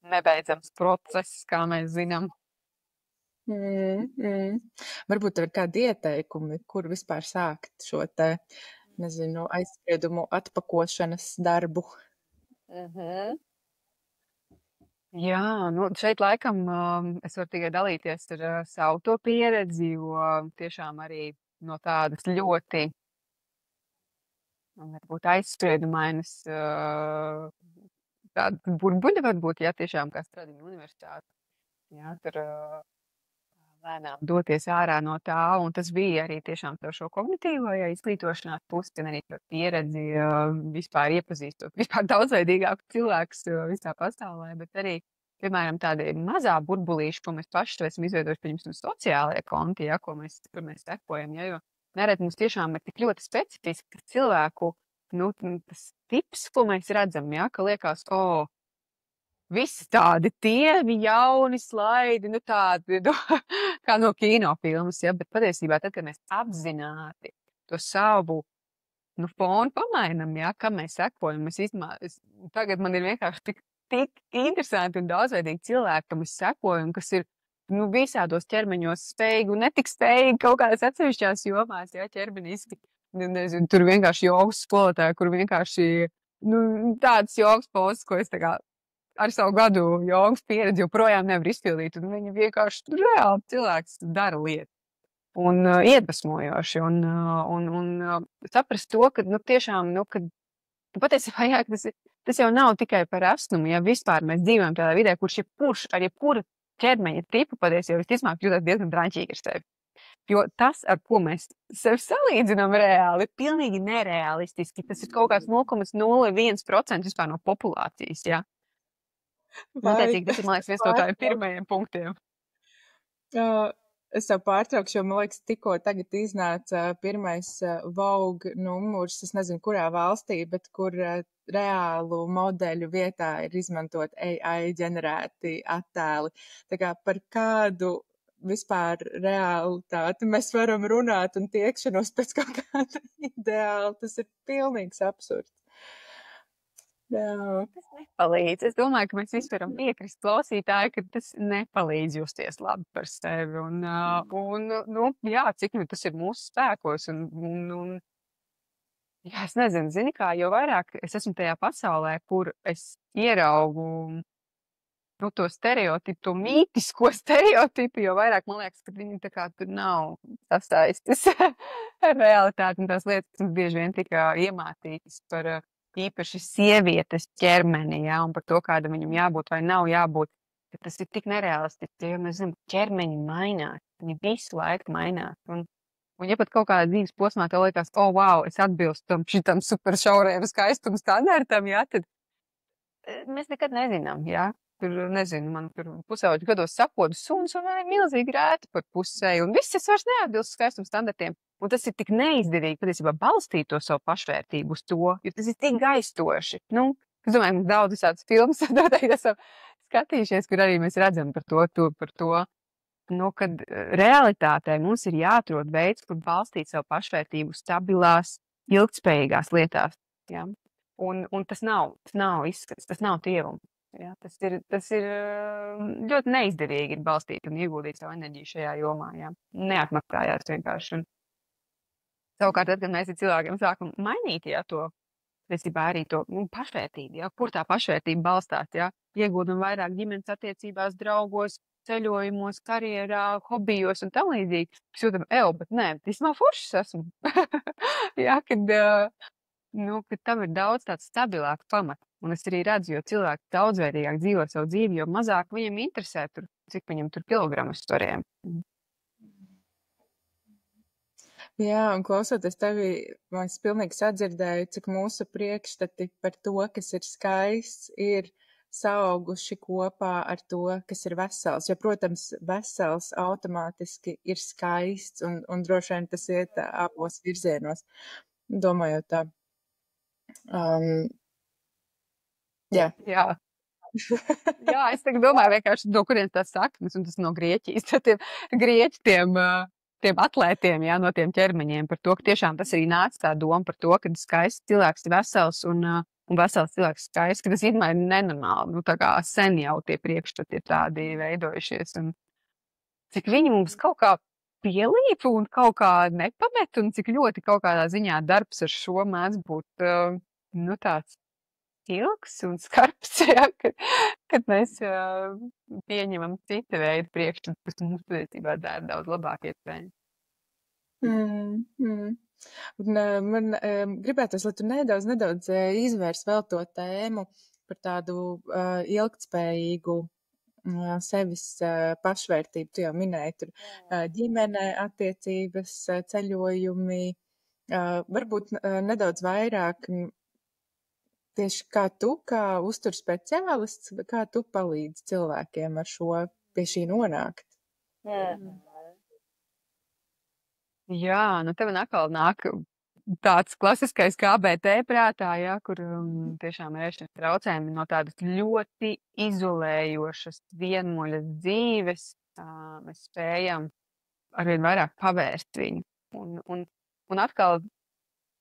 Nebeidzams process, kā mēs zinām. Varbūt ir kādi ieteikumi, kur vispār sākt šo te, aizspriedumu atpakošanas darbu. Jā, šeit laikam es varu tikai dalīties ar savu to pieredzi, jo tiešām arī no tādas ļoti, varbūt aizspriedumainas, tāda burbuļa varbūt, jā, tiešām kā Stradiņu universitāte. Jā, tur lēnām doties ārā no tā, un tas bija arī tiešām par šo kognitīvo izglītošanās pusi, gan arī par pieredzi vispār iepazīstot, vispār daudzveidīgāku cilvēkus visā pasaulē, bet arī, piemēram, tādi mazā burbulīši, ko mēs paši esam izveidojuši, pieņemsim, sociālajie konti, ja, kur mēs sekojam, ja, jo nerad mums tiešām ir tik ļoti specifiski, ka cilvēku, tas tips, ko mēs redzam, ja, ka liekas, visi tādi tievi, jauni slaidi, tādi, kā no kinofilmas, ja, bet patiesībā tad, kad mēs apzināti to savu, fonu pamainam, ja, kam mēs sekojam, tagad man ir vienkārši tik interesanti un daudzveidīgi cilvēki, kam es sekoju, un kas ir visādos ķermeņos spējīgi un netik spējīgi kaut kādās atsevišķās jomās, jā, ķermeniski. Nezinu, tur vienkārši jogas skolotāji, kur vienkārši, tādas jogas pozas, ko es tā kā ar savu gadu jogas pieredzi joprojām nevar izpildīt, un viņi vienkārši reāli cilvēks dara lietu. Un iedvesmojoši, un saprast to, ka, tiešām, kad patiesībā, jā, tas jau nav tikai par esnumu, ja vispār mēs dzīvojam tādā vidē, kurš ar jebkuru ķermeņa tipu patiesībā visticamāk jūtas diezgan draņķīgi ar sevi. Jo tas, ar ko mēs sevi salīdzinām reāli, ir pilnīgi nerealistiski. Tas ir kaut kāds 0,01% vispār no populācijas, jā. Noteicīgi, tas ir, man liekas, viens no tādiem pirmajiem punktiem. Es tev pārtraukšu, jo, man liekas, tikko tagad iznāca pirmais Vogue numurs, es nezinu, kurā valstī, bet kur reālu modeļu vietā ir izmantot AI ģenerēti attēli. Tā kā par kādu vispār realitāti mēs varam runāt un tiekšanos pēc kaut kāda ideāla, tas ir pilnīgs absurds. Jā. Tas nepalīdz. Es domāju, ka mēs visi varam piekrist klausītāji, ka tas nepalīdz justies labi par sevi. Jā, cik tas ir mūsu spēkos. Jā, es nezinu, zini kā, jo vairāk es esmu tajā pasaulē, kur es ieraugu to stereotipu, to mītisko stereotipu, jo vairāk man liekas, ka viņi tā kā tur nav sasaistis ar realitāti un tās lietas, kas bieži vien tika iemācītas par īpaši sievietes ķermeni, jā, un par to, kāda viņam jābūt vai nav jābūt. Ka tas ir tik nerealistiski, jo mēs zinām, ķermeņi mainās, viņi visu laiku mainās. Un ja pat kaut kādā dzīves posmā tev liekas, wow, es atbilstu šitam super šaurajam skaistuma standartam, jā, tad mēs nekad nezinām, jā. Tur, nezinu, man tur pusauģu gados sapodu suns un man ir milzīgi rēti par pusēju, un viss es vairs neatbilstu skaistuma standartiem. Un tas ir tik neizdevīgi, patiesībā balstīt to savu pašvērtību uz to, jo tas ir tik gaistoši. Es domāju, mums daudz visādas filmas noteikti esam skatījušies, kur arī mēs redzam par to, kad realitātē mums ir jāatrod veids, kur balstīt savu pašvērtību stabilās, ilgtspējīgās lietās. Ja? Un tas nav izskats, tas nav tievums. Ja? Tas ir ļoti neizdevīgi balstīt un ieguldīt savu enerģiju šajā jomā. Ja? Neatmaksājās vienkārši. Savukārt, tad, kad mēs ar cilvēkiem sākam mainīt, ja, to, arī to pašvērtību, ja, kur tā pašvērtība balstās, ja, ieguldam vairāk ģimenes attiecībās, draugos, ceļojumos, karjerā, hobijos un tam līdzīgi. Mēs jūtam, bet nē, vismaz foršs esmu. Ja, kad tam ir daudz tāds stabilāks pamats. Un es arī redzu, jo cilvēki daudzveidīgāk dzīvo savu dzīvi, jo mazāk viņam interesē tur, cik viņam tur kilogramu svariem. Jā, un klausoties tevi, es pilnīgi sadzirdēju, cik mūsu priekšstati par to, kas ir skaists, ir saauguši kopā ar to, kas ir vesels. Jo, protams, vesels automātiski ir skaists, un droši vien tas iet abos virzienos, domājot tā. Jā. Jā, es tagad domāju vienkārši, no kurienes tās saknes, un tas no Grieķijas, tad Grieķi tiem atlētiem, jā, no tiem ķermeņiem, par to, ka tiešām tas arī nāca tā doma par to, ka skaists cilvēks ir vesels un vesels cilvēks skaists, ka tas īstenībā ir nenormāli, tā kā sen jau tie priekšstati ir tādi veidojušies, un cik viņi mums kaut kā pielīp un kaut kā nepamet, un cik ļoti kaut kādā ziņā darbs ar šo mēdz būt, tāds ilgs un skarbs, ja, kad mēs pieņemam cita veida priekšstatu, kas mums patiesībā dara daudz labāk iespējams. Un man gribētos, lai tu nedaudz izvērs vēl to tēmu par tādu ilgtspējīgu sevis pašvērtību. Tu jau minēji tur ģimene, attiecības, ceļojumi, varbūt nedaudz vairāk. Tieši kā tu, kā uztur speciālists, kā tu palīdzi cilvēkiem ar šo, pie šī nonākt? Jā, tev atkal nāk tāds klasiskais KBT prātā, jā, kur tiešām ir ēšanas traucējumi no tādas ļoti izolējošas, vienmuļas dzīves. Mēs spējam arvien vairāk pavērst viņu. Un atkal,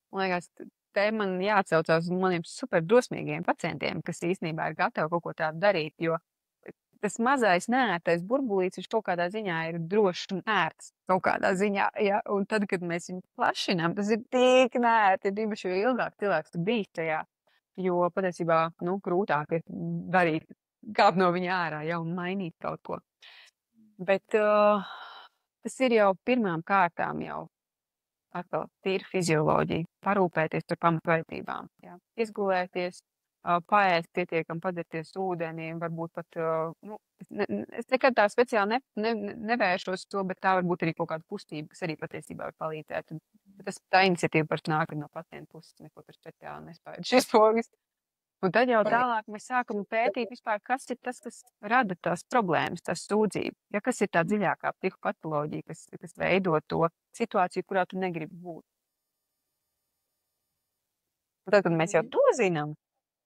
man liekas, te man jāatcaucās uz maniem super drosmīgiem pacientiem, kas īstenībā ir gatavi kaut ko tādu darīt, jo tas mazais neērtais burbulīts, viņš kaut kādā ziņā ir drošs un ērts. Kaut kādā ziņā, ja, un tad, kad mēs viņu plašinām, tas ir tik neērti, ir īpaši, jo ilgāk cilvēks tur bijis tajā, jo patiesībā, grūtāk ir darīt, kāpt no viņa ārā, ja, un mainīt kaut ko. Bet tas ir jau pirmām kārtām jau atkal tīra fizioloģija, parūpēties par pamatvērtībām, jā. Izgulēties, paēst pietiekam, padarties ūdenī, varbūt pat, es nekad tā speciāli nevēršos to, bet tā varbūt arī kaut kāda kustība, kas arī patiesībā var palīdzēt. Un tā iniciatīva par nāk no pacientu puses, neko tur speciāli nespēju šīs pogas. Un tad jau tālāk mēs sākam pētīt vispār, kas ir tas, kas rada tās problēmas, tās sūdzību. Ja kas ir tā dziļākā psihopatoloģija, kas veido to situāciju, kurā tu negribi būt. Un tad, kad mēs jau to zinām,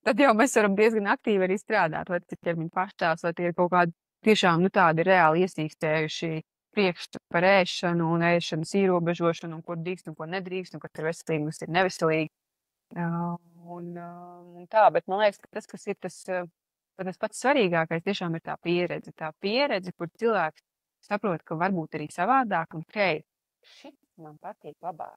tad jau mēs varam diezgan aktīvi arī strādāt, vai tas ir ķermeņa paštāvs, vai tie ir kaut kādi tiešām tādi reāli iesīkstējuši priekšstati par ēšanu un ēšanas ierobežošanu, un ko drīkst un ko nedrīkst, un kas ir veselīgi, kas ir neveselīgi. Un tā, bet man liekas, ka tas, kas ir tas pats svarīgākais, tiešām ir tā pieredze. Tā pieredze, kur cilvēks saprot, ka varbūt arī savādāk, un hei, šis man patīk labāk.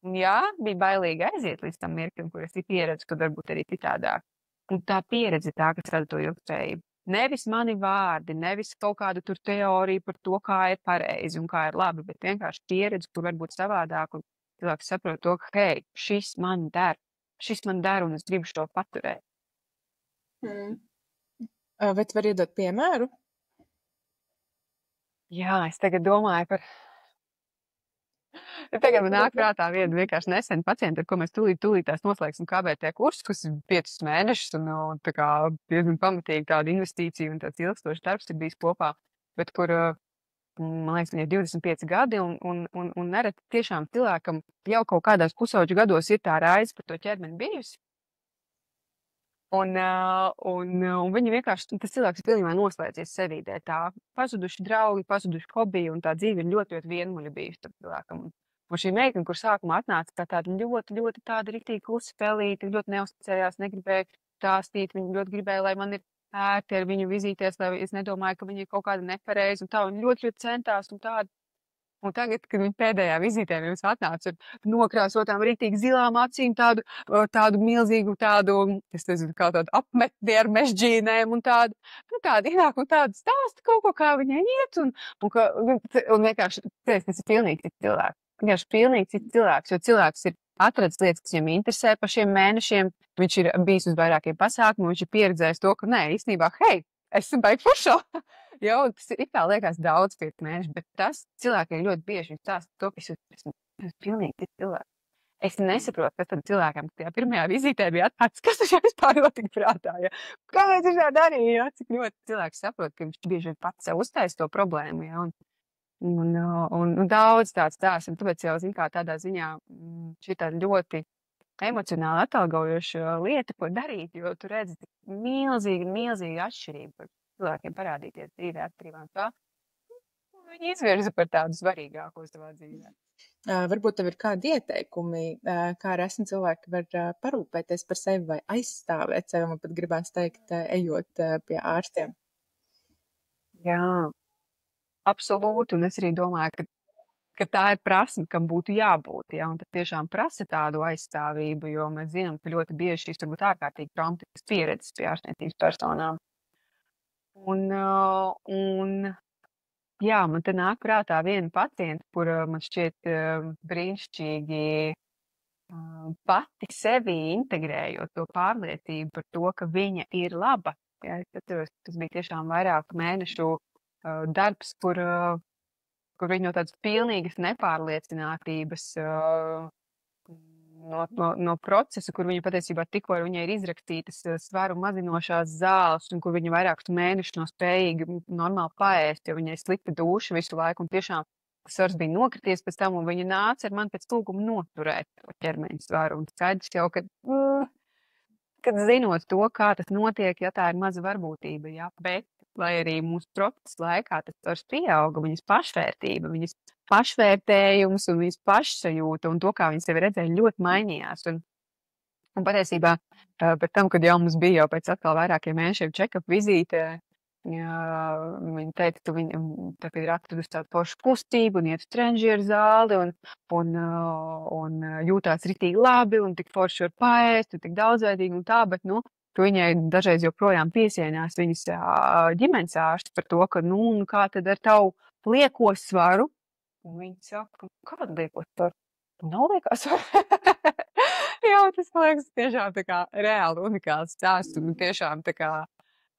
Un jā, bija bailīgi aiziet līdz tam mirklim, kur es pieredzu, ka varbūt arī citādāk. Un tā pieredze tā, kas rada to ilgspējību. Nevis mani vārdi, nevis kaut kādu tur teoriju par to, kā ir pareizi un kā ir labi, bet vienkārši pieredze, kur varbūt savādāk, un cilvēks saprot to, ka, hei, šis man der, un es gribu šo paturēt. Vai tu vari iedot piemēru? Jā, es tagad domāju par... Tagad man nāk prātā viena vienkārši nesen pacienta, ar ko mēs tūlītās noslēgsim KBT kursus, kas ir 5 mēnešus un tā kā diezgan pamatīgi tāda investīcija un tāds ilgstošs darbs ir bijis kopā, bet kur, man liekas, viņai 25 gadi un nereti tiešām cilvēkam jau kaut kādās pusauģu gados ir tā raize par to ķermeni bijusi. Un viņi vienkārši, tas cilvēks ir pilnībā noslēdzies sevī dēļ tā pazuduši draugi, pazuduši hobiji un tā dzīve ir ļoti, ļoti vienmuļa bijusi tam cilvēkam. Un šī meitene, kur sākumā atnāca kā tāda ļoti tāda riktīgi klusa pelīte, ļoti neusticējās, negribēja stāstīt, viņa ļoti gribēja, lai man ir ērti ar viņu vizīties, lai es nedomāju, ka viņa ir kaut kāda nepareiza un tā, un ļoti centās un tāda. Un tagad, kad viņa pēdējā vizītē mums atnāca ar nokrāsotām rītīgi zilām acīm, tādu milzīgu, es nezinu, kā tādu apmetni ar mežģīnēm un tādu ienāk un tādu stāstu kaut ko, kā viņai iet, un vienkārši, tas ir pilnīgi cits cilvēks. Vienkārši pilnīgi cits cilvēks, jo cilvēks ir atradis lietas, kas viņam interesē pa šiem mēnešiem, viņš ir bijis uz vairākiem pasākumiem, viņš ir pieredzējis to, ka nē, īstenībā, hei, esmu baigi foršā. Jā, un tas ir tā liekas daudz 5 mēneši, bet tas cilvēkiem ļoti bieži stāsta to, ka es esmu pilnīgi cits cilvēks. Es nesaprotu, kas tad cilvēkam tajā pirmajā vizītē bija atnācis, kas tas jau vispār notika prātā, ja? Kāpēc viņš tā darīja, ja? Cik ļoti cilvēks saprot, ka viņš bieži vien pats sev uztaisa to problēmu, ja? Un daudz tāds stāsts, un tāpēc jau, zin kā, tādā ziņā šī tāda ļoti emocionāli atalgojoša lieta, ko darīt, jo tu redzi milzīga atšķirība par cilvēkiem parādīties dzīvē atkarībā no tā. Viņi izvirza par tādu svarīgāko savā dzīvē. Varbūt tev ir kādi ieteikumi, kā resni cilvēki var parūpēties par sevi vai aizstāvēt sevi, man pat gribās teikt, ejot pie ārstiem. Jā, absolūti, un es arī domāju, ka tā ir prasme, kam būtu jābūt, ja, un tad tiešām prasa tādu aizstāvību, jo mēs zinām, ka ļoti bieži šīs varbūt ārkārtīgi traumatiskas pieredzes pie ārstniecības personām. Un jā, man te nāk prātā viena pacienta, kur man šķiet brīnišķīgi pati sevi integrējot to pārliecību par to, ka viņa ir laba. Ja, tas bija tiešām vairāku mēnešu darbs, kur viņa no tādas pilnīgas nepārliecinātības no procesa, kur viņa patiesībā tikko viņai ir izrakstītas svaru mazinošās zāles, un kur viņa vairākus mēnešus nav spējīga normāli paēst, jo viņai slikta duša visu laiku, un tiešām svars bija nokrities pēc tam, un viņa nāca ar mani pēc lūguma noturēt to ķermeņa svaru, un skaidrs jau, kad zinot to, kā tas notiek, ja tā ir maza varbūtība, ja, bet lai arī mūsu procesa laikā tas svars pieauga, viņas pašvērtība, viņas pašvērtējums un viņas pašsajūta un to, kā viņas sevi redzēja, ļoti mainījās. Un patiesībā pēc tam, kad jau mums bija jau pēc atkal vairākiem mēnešiem check-up vizīte, Viņa teica, ka viņa tagad ir atradusi tādu foršu kustību un iet uz trenižieru zāli un jūtās ritīgi labi un tik forši var paēst un tik daudzveidīgi un tā, bet, ka viņai dažreiz joprojām piesienās viņas ģimenes ārsti par to, ka, kā tad ar tavu lieko svaru? Un viņa saka, kādu lieko svaru? Nav liekā svaru. Jā, tas, man liekas, tiešām tā kā reāli unikāls stāsts un tiešām tā kā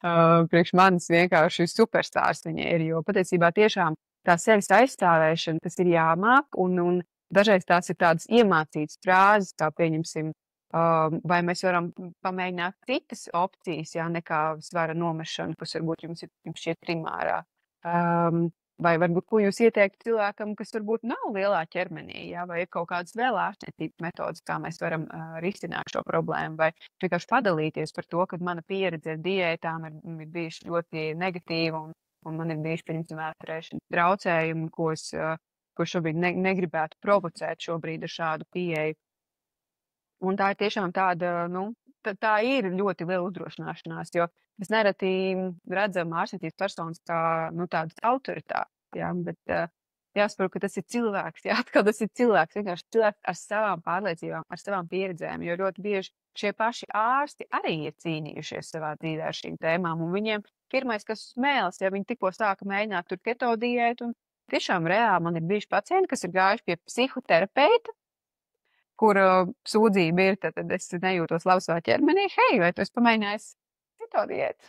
priekš manis vienkārši superstārs viņa ir, jo patiesībā tiešām tā sevis aizstāvēšana, tas ir jāmāk, un dažreiz tās ir tādas iemācītas frāzes, kā pieņemsim, vai mēs varam pamēģināt citas opcijas, nekā svara nomešana, kas varbūt jums šķiet primārā. Vai varbūt, ko jūs ieteiktu cilvēkam, kas varbūt nav lielā ķermenī, vai ir kaut kādas vēl ārstniecības metodas, kā mēs varam risināt šo problēmu, vai vienkārši padalīties par to, ka mana pieredze ar diētām ir bijuši ļoti negatīva, un man ir bijuši, pieņemsim, ēturēšanas traucējumi, ko šobrīd negribētu provocēt šobrīd ar šādu pieeju. Un tā ir tiešām tāda, tā ir ļoti liela uzdrošināšanās, jo mēs nereti redzam ārstniecības personas kā tādas autoritātes, bet jāsaprot, ka tas ir cilvēks, atkal tas ir cilvēks, vienkārši cilvēks ar savām pārliecībām, ar savām pieredzēm, jo ļoti bieži šie paši ārsti arī ir cīnījušies savā dzīvē ar šīm tēmām, un viņiem pirmais, kas smēlas, viņi tikko sāka mēģināt tur keto diētu, un tiešām reāli man ir bijuši pacienti, kas ir gājuši pie psihoterapeita, kur sūdzība ir, tad es nejūtos labi savā ķermenī. Hei, vai tu esi pamēģinājis keto diētu?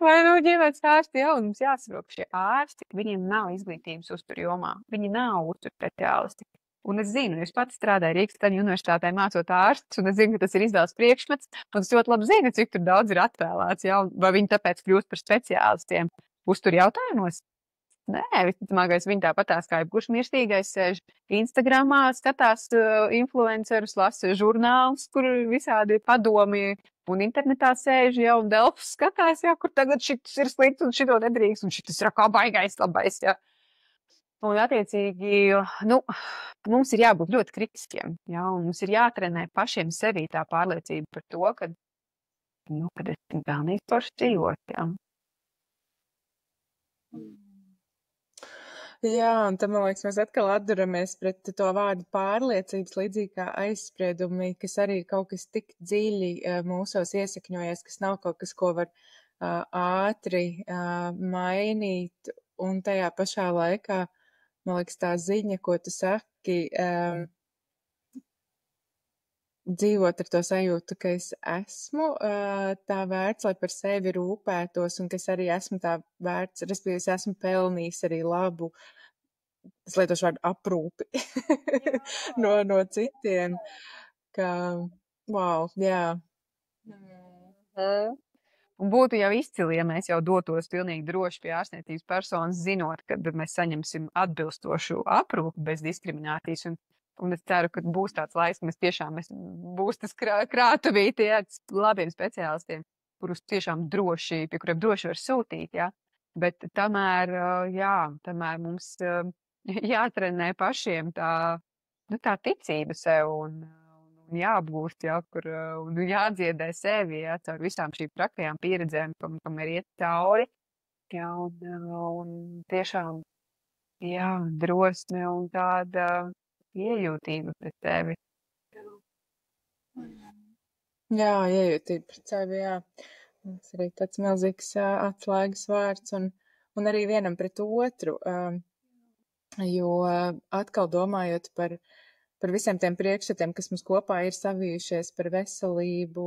Vai ģimenes ārsti jau? Mums jāsaprot, ka šie ārsti, viņiem nav izglītības uztur jomā. Viņi nav uztur speciālisti. Un es zinu, es pats strādāju Rīgas Traģu universitātē mācot ārstus, un es zinu, ka tas ir izvēles priekšmets, un es ļoti labi zinu, cik tur daudz ir atvēlēts, vai viņi tāpēc kļūst par speciālistiem uztur jautājumos. Nē, visticamākais viņi tāpatās kā jebkurš mirstīgais sēž Instagramā, skatās influencerus, lasa žurnālus, kur visādi padomi un internetā sēž, un Delfs skatās, kur tagad šis ir slikts un šito nedrīkst, un šis ir kā baigais labais, Un attiecīgi, mums ir jābūt ļoti kritiskiem, un mums ir jātrenē pašiem sevī tā pārliecība par to, ka es pelnīju forši dzīvot, Jā, un tad, man liekas, mēs atkal atduramies pret to vārdu pārliecības, līdzīgi kā aizspriedumi, kas arī ir kaut kas tik dziļi mūsos iesakņojies, kas nav kaut kas, ko var ātri mainīt, un tajā pašā laikā, man liekas, tā ziņa, ko tu saki, dzīvot ar to sajūtu, ka es esmu tā vērts, lai par sevi rūpētos, un ka es arī esmu tā vērts, respektīvi, es esmu pelnījis arī labu, es lietošu vārdu aprūpi no citiem, ka, wow, jā. Un būtu jau izcili, ja mēs jau dotos pilnīgi droši pie ārstniecības personas, zinot, ka mēs saņemsim atbilstošu aprūpi bez diskriminācijas. Un es ceru, ka būs tāds laiks, ka mēs tiešām būs tas krātuvīti labiem speciālistiem, kurus tiešām droši, pie kuriem droši var sūtīt, Bet tamēr mums jātrenē pašiem tā ticība sev un jāapgūst, un jādziedē sevi, caur visām šīm trakajām pieredzēm, kam ir iet cauri, un tiešām, drosme un tāda iejūtība pret tevi. Jā, iejūtība pret sevi, Tas arī tāds milzīgs atslēgas vārds un arī vienam pret otru, jo atkal domājot par visiem tiem priekšstatiem, kas mums kopā ir savijušies par veselību,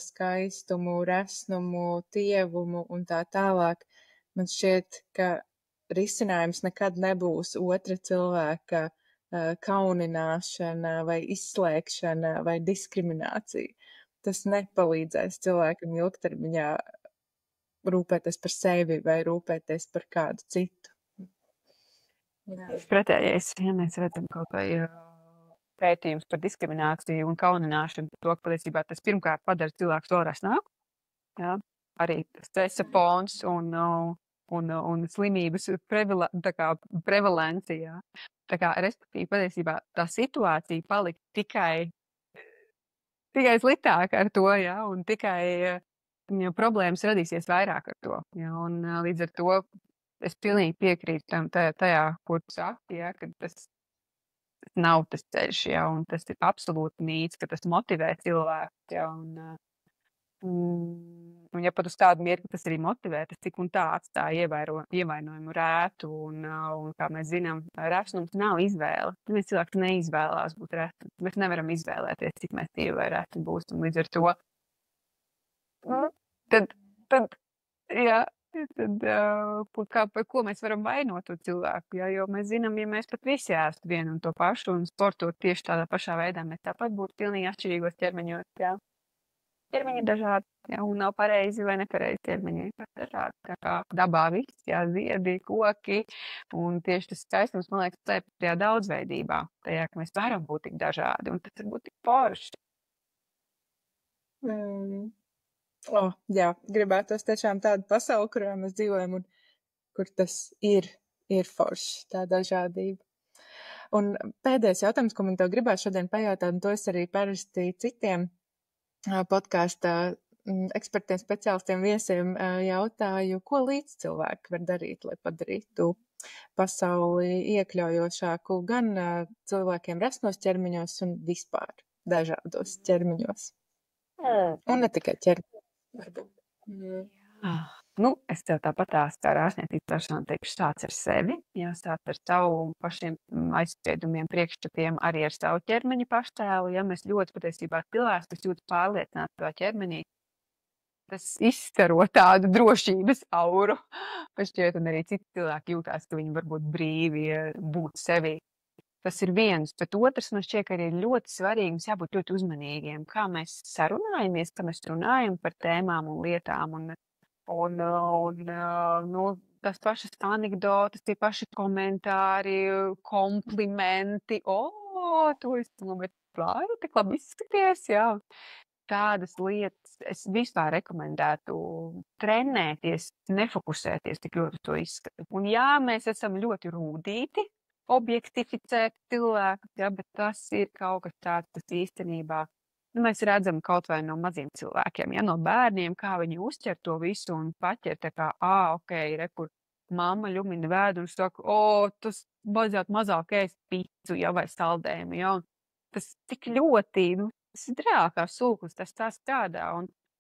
skaistumu, resnumu, tievumu un tā tālāk, man šķiet, ka risinājums nekad nebūs otra cilvēka kaunināšana vai izslēgšana vai diskriminācija. Tas nepalīdzēs cilvēkam ilgtermiņā rūpēties par sevi vai rūpēties par kādu citu. Pretējais, mēs redzam kaut vai pētījums par diskrimināciju un kaunināšanu, to, ka patiesībā tas pirmkārt padara cilvēku vēl resnāku, arī stresa fons un slimības prevalencija. Tā kā, respektīvi, patiesībā tā situācija palika tikai sliktāka ar to, un tikai problēmas radīsies vairāk ar to. Ja, un līdz ar to es pilnīgi piekrītu tam tajā, ko tu saki, ja, ka tas nav tas ceļš, ja, un tas ir absolūti mīts, ka tas motivē cilvēku, ja, un ja pat uz tādu mirkli tas arī motivē, tas tik un tā atstāja ievainojumu rētu, un kā mēs zinām, resnums nav izvēle. Neviens cilvēks neizvēlās būt resns. Mēs nevaram izvēlēties, cik mēs dzīvi vai resni būsim. Līdz ar to tad par ko mēs varam vainot to cilvēku, ja, jo mēs zinām, ja mēs pat visi ēstu vienu un to pašu un sportot tieši tādā pašā veidā, mēs tāpat būtu pilnīgi atšķirīgos ķermeņos, jā. Ķermeņi ir dažādi, jā, un nav pareizi vai nepareizi ķermeņi ir dažādi, tā kā dabā viss, jā, ziedi, koki, un tieši tas skaistums, man liekas, slēpjas tajā daudzveidībā, tajā, ka mēs varam būt tik dažādi, un tas var būt tik forši. Jā, gribētos tiešām tādu pasauli, kurā mēs dzīvojam, un kur tas ir forši, tā dažādība. Un pēdējais jautājums, ko man tev gribētu šodien pajautāt, un to es arī parasti citiem podkāstā ekspertiem, speciālistiem, viesiem jautāju, ko līdzcilvēki var darīt, lai padarītu pasauli iekļaujošāku gan cilvēkiem resnos ķermeņos un vispār dažādos ķermeņos. Un ne tikai ķermeņos, varbūt. Es tev tāpatās kā ārstniecības persona teikšu, sāc ar sevi, jā, sāc ar savu pašiem aizspriedumiem, priekšstatiem, arī ar savu ķermeņa paštēlu, ja mēs ļoti patiesībā cilvēks, kas jūtas pārliecināti savā ķermenī, tas izstaro tādu drošības auru, pašķiet, un arī citi cilvēki jūtās, ka viņi var būt brīvi, būt sevi. Tas ir viens, bet otrs, man šķiet, ka arī ir ļoti svarīgi, mums jābūt ļoti uzmanīgiem, kā mēs sarunājamies, kā mēs runājam par tēmām un lietām, un tas pašas anekdotas, tie paši komentāri, komplimenti, tu esi plāju, tik labi izskaties, jā. Tādas lietas es vispār rekomendētu trenēties, nefokusēties tik ļoti uz to izskatu. Un jā, mēs esam ļoti rūdīti, objektificēt cilvēku, ja, bet tas ir kaut kas tāds, kas īstenībā, mēs redzam kaut vai no maziem cilvēkiem, ja, no bērniem, kā viņi uzķer to visu un paķer tā kā, rekur, mamma ļumina vēdu un saka, tas vajadzētu mazāk ēst picu, ja, vai saldējumu, ja, un tas tik ļoti, tas ir reāli sūklis, tas tā strādā,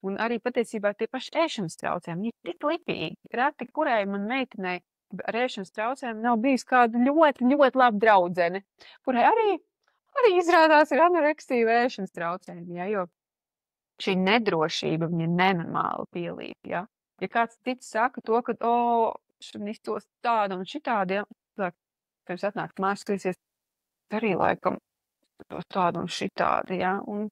un arī patiesībā tie paši ēšanas traucējumi, viņi ir tik lipīgi, reti, kurai man meitenei ar ēšanas traucējumiem nav bijis kāda ļoti, ļoti laba draudzene, kurai arī izrādās ir anoreksija vai ēšanas traucējumi, ja, jo šī nedrošība, viņa ir nenormāli pielīp, ja. Ja kāds cits saka to, ka, šodien iztos tādu un šitādi, ja, pirms atnāk mājas, skriesies, arī laikam tādu un šitādi, ja, un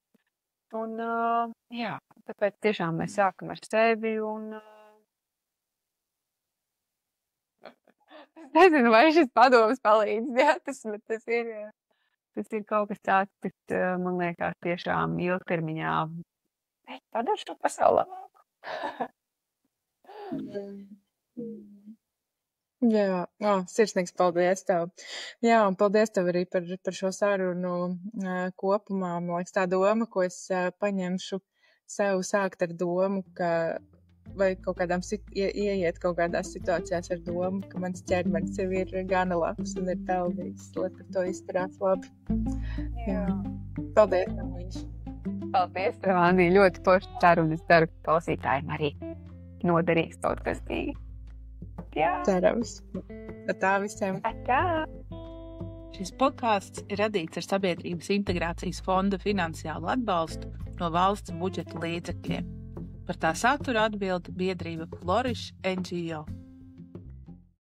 jā, tāpēc tiešām mēs sākam ar sevi un es nezinu, vai šis padoms palīdz, ja, tas ir kaut kas tāds, kas man liekas tiešām ilgtermiņā padara šo pasauli labāku. Jā, sirsnīgs paldies tev. Jā, un paldies tev arī par šo sarunu kopumā. Man liekas, tā doma, ko es paņemšu sev sākt ar domu, ka vai kaut kādām ieiet kaut kādās situācijās ar domu, ka mans ķermenis jau ir gana labs un ir pelnījis, lai par to izturās labi. Jā. Paldies tev, Līša. Paldies tev, Anī, ļoti forši saruna. Es ceru, ka klausītājiem arī noderīgs kaut kas bija. Jā. Cerams. Tā visiem. Tā. Šis podcasts ir radīts ar Sabiedrības integrācijas fonda finansiālu atbalstu no valsts budžeta līdzekļiem. Par tā satura atbild biedrība Flourish NGO.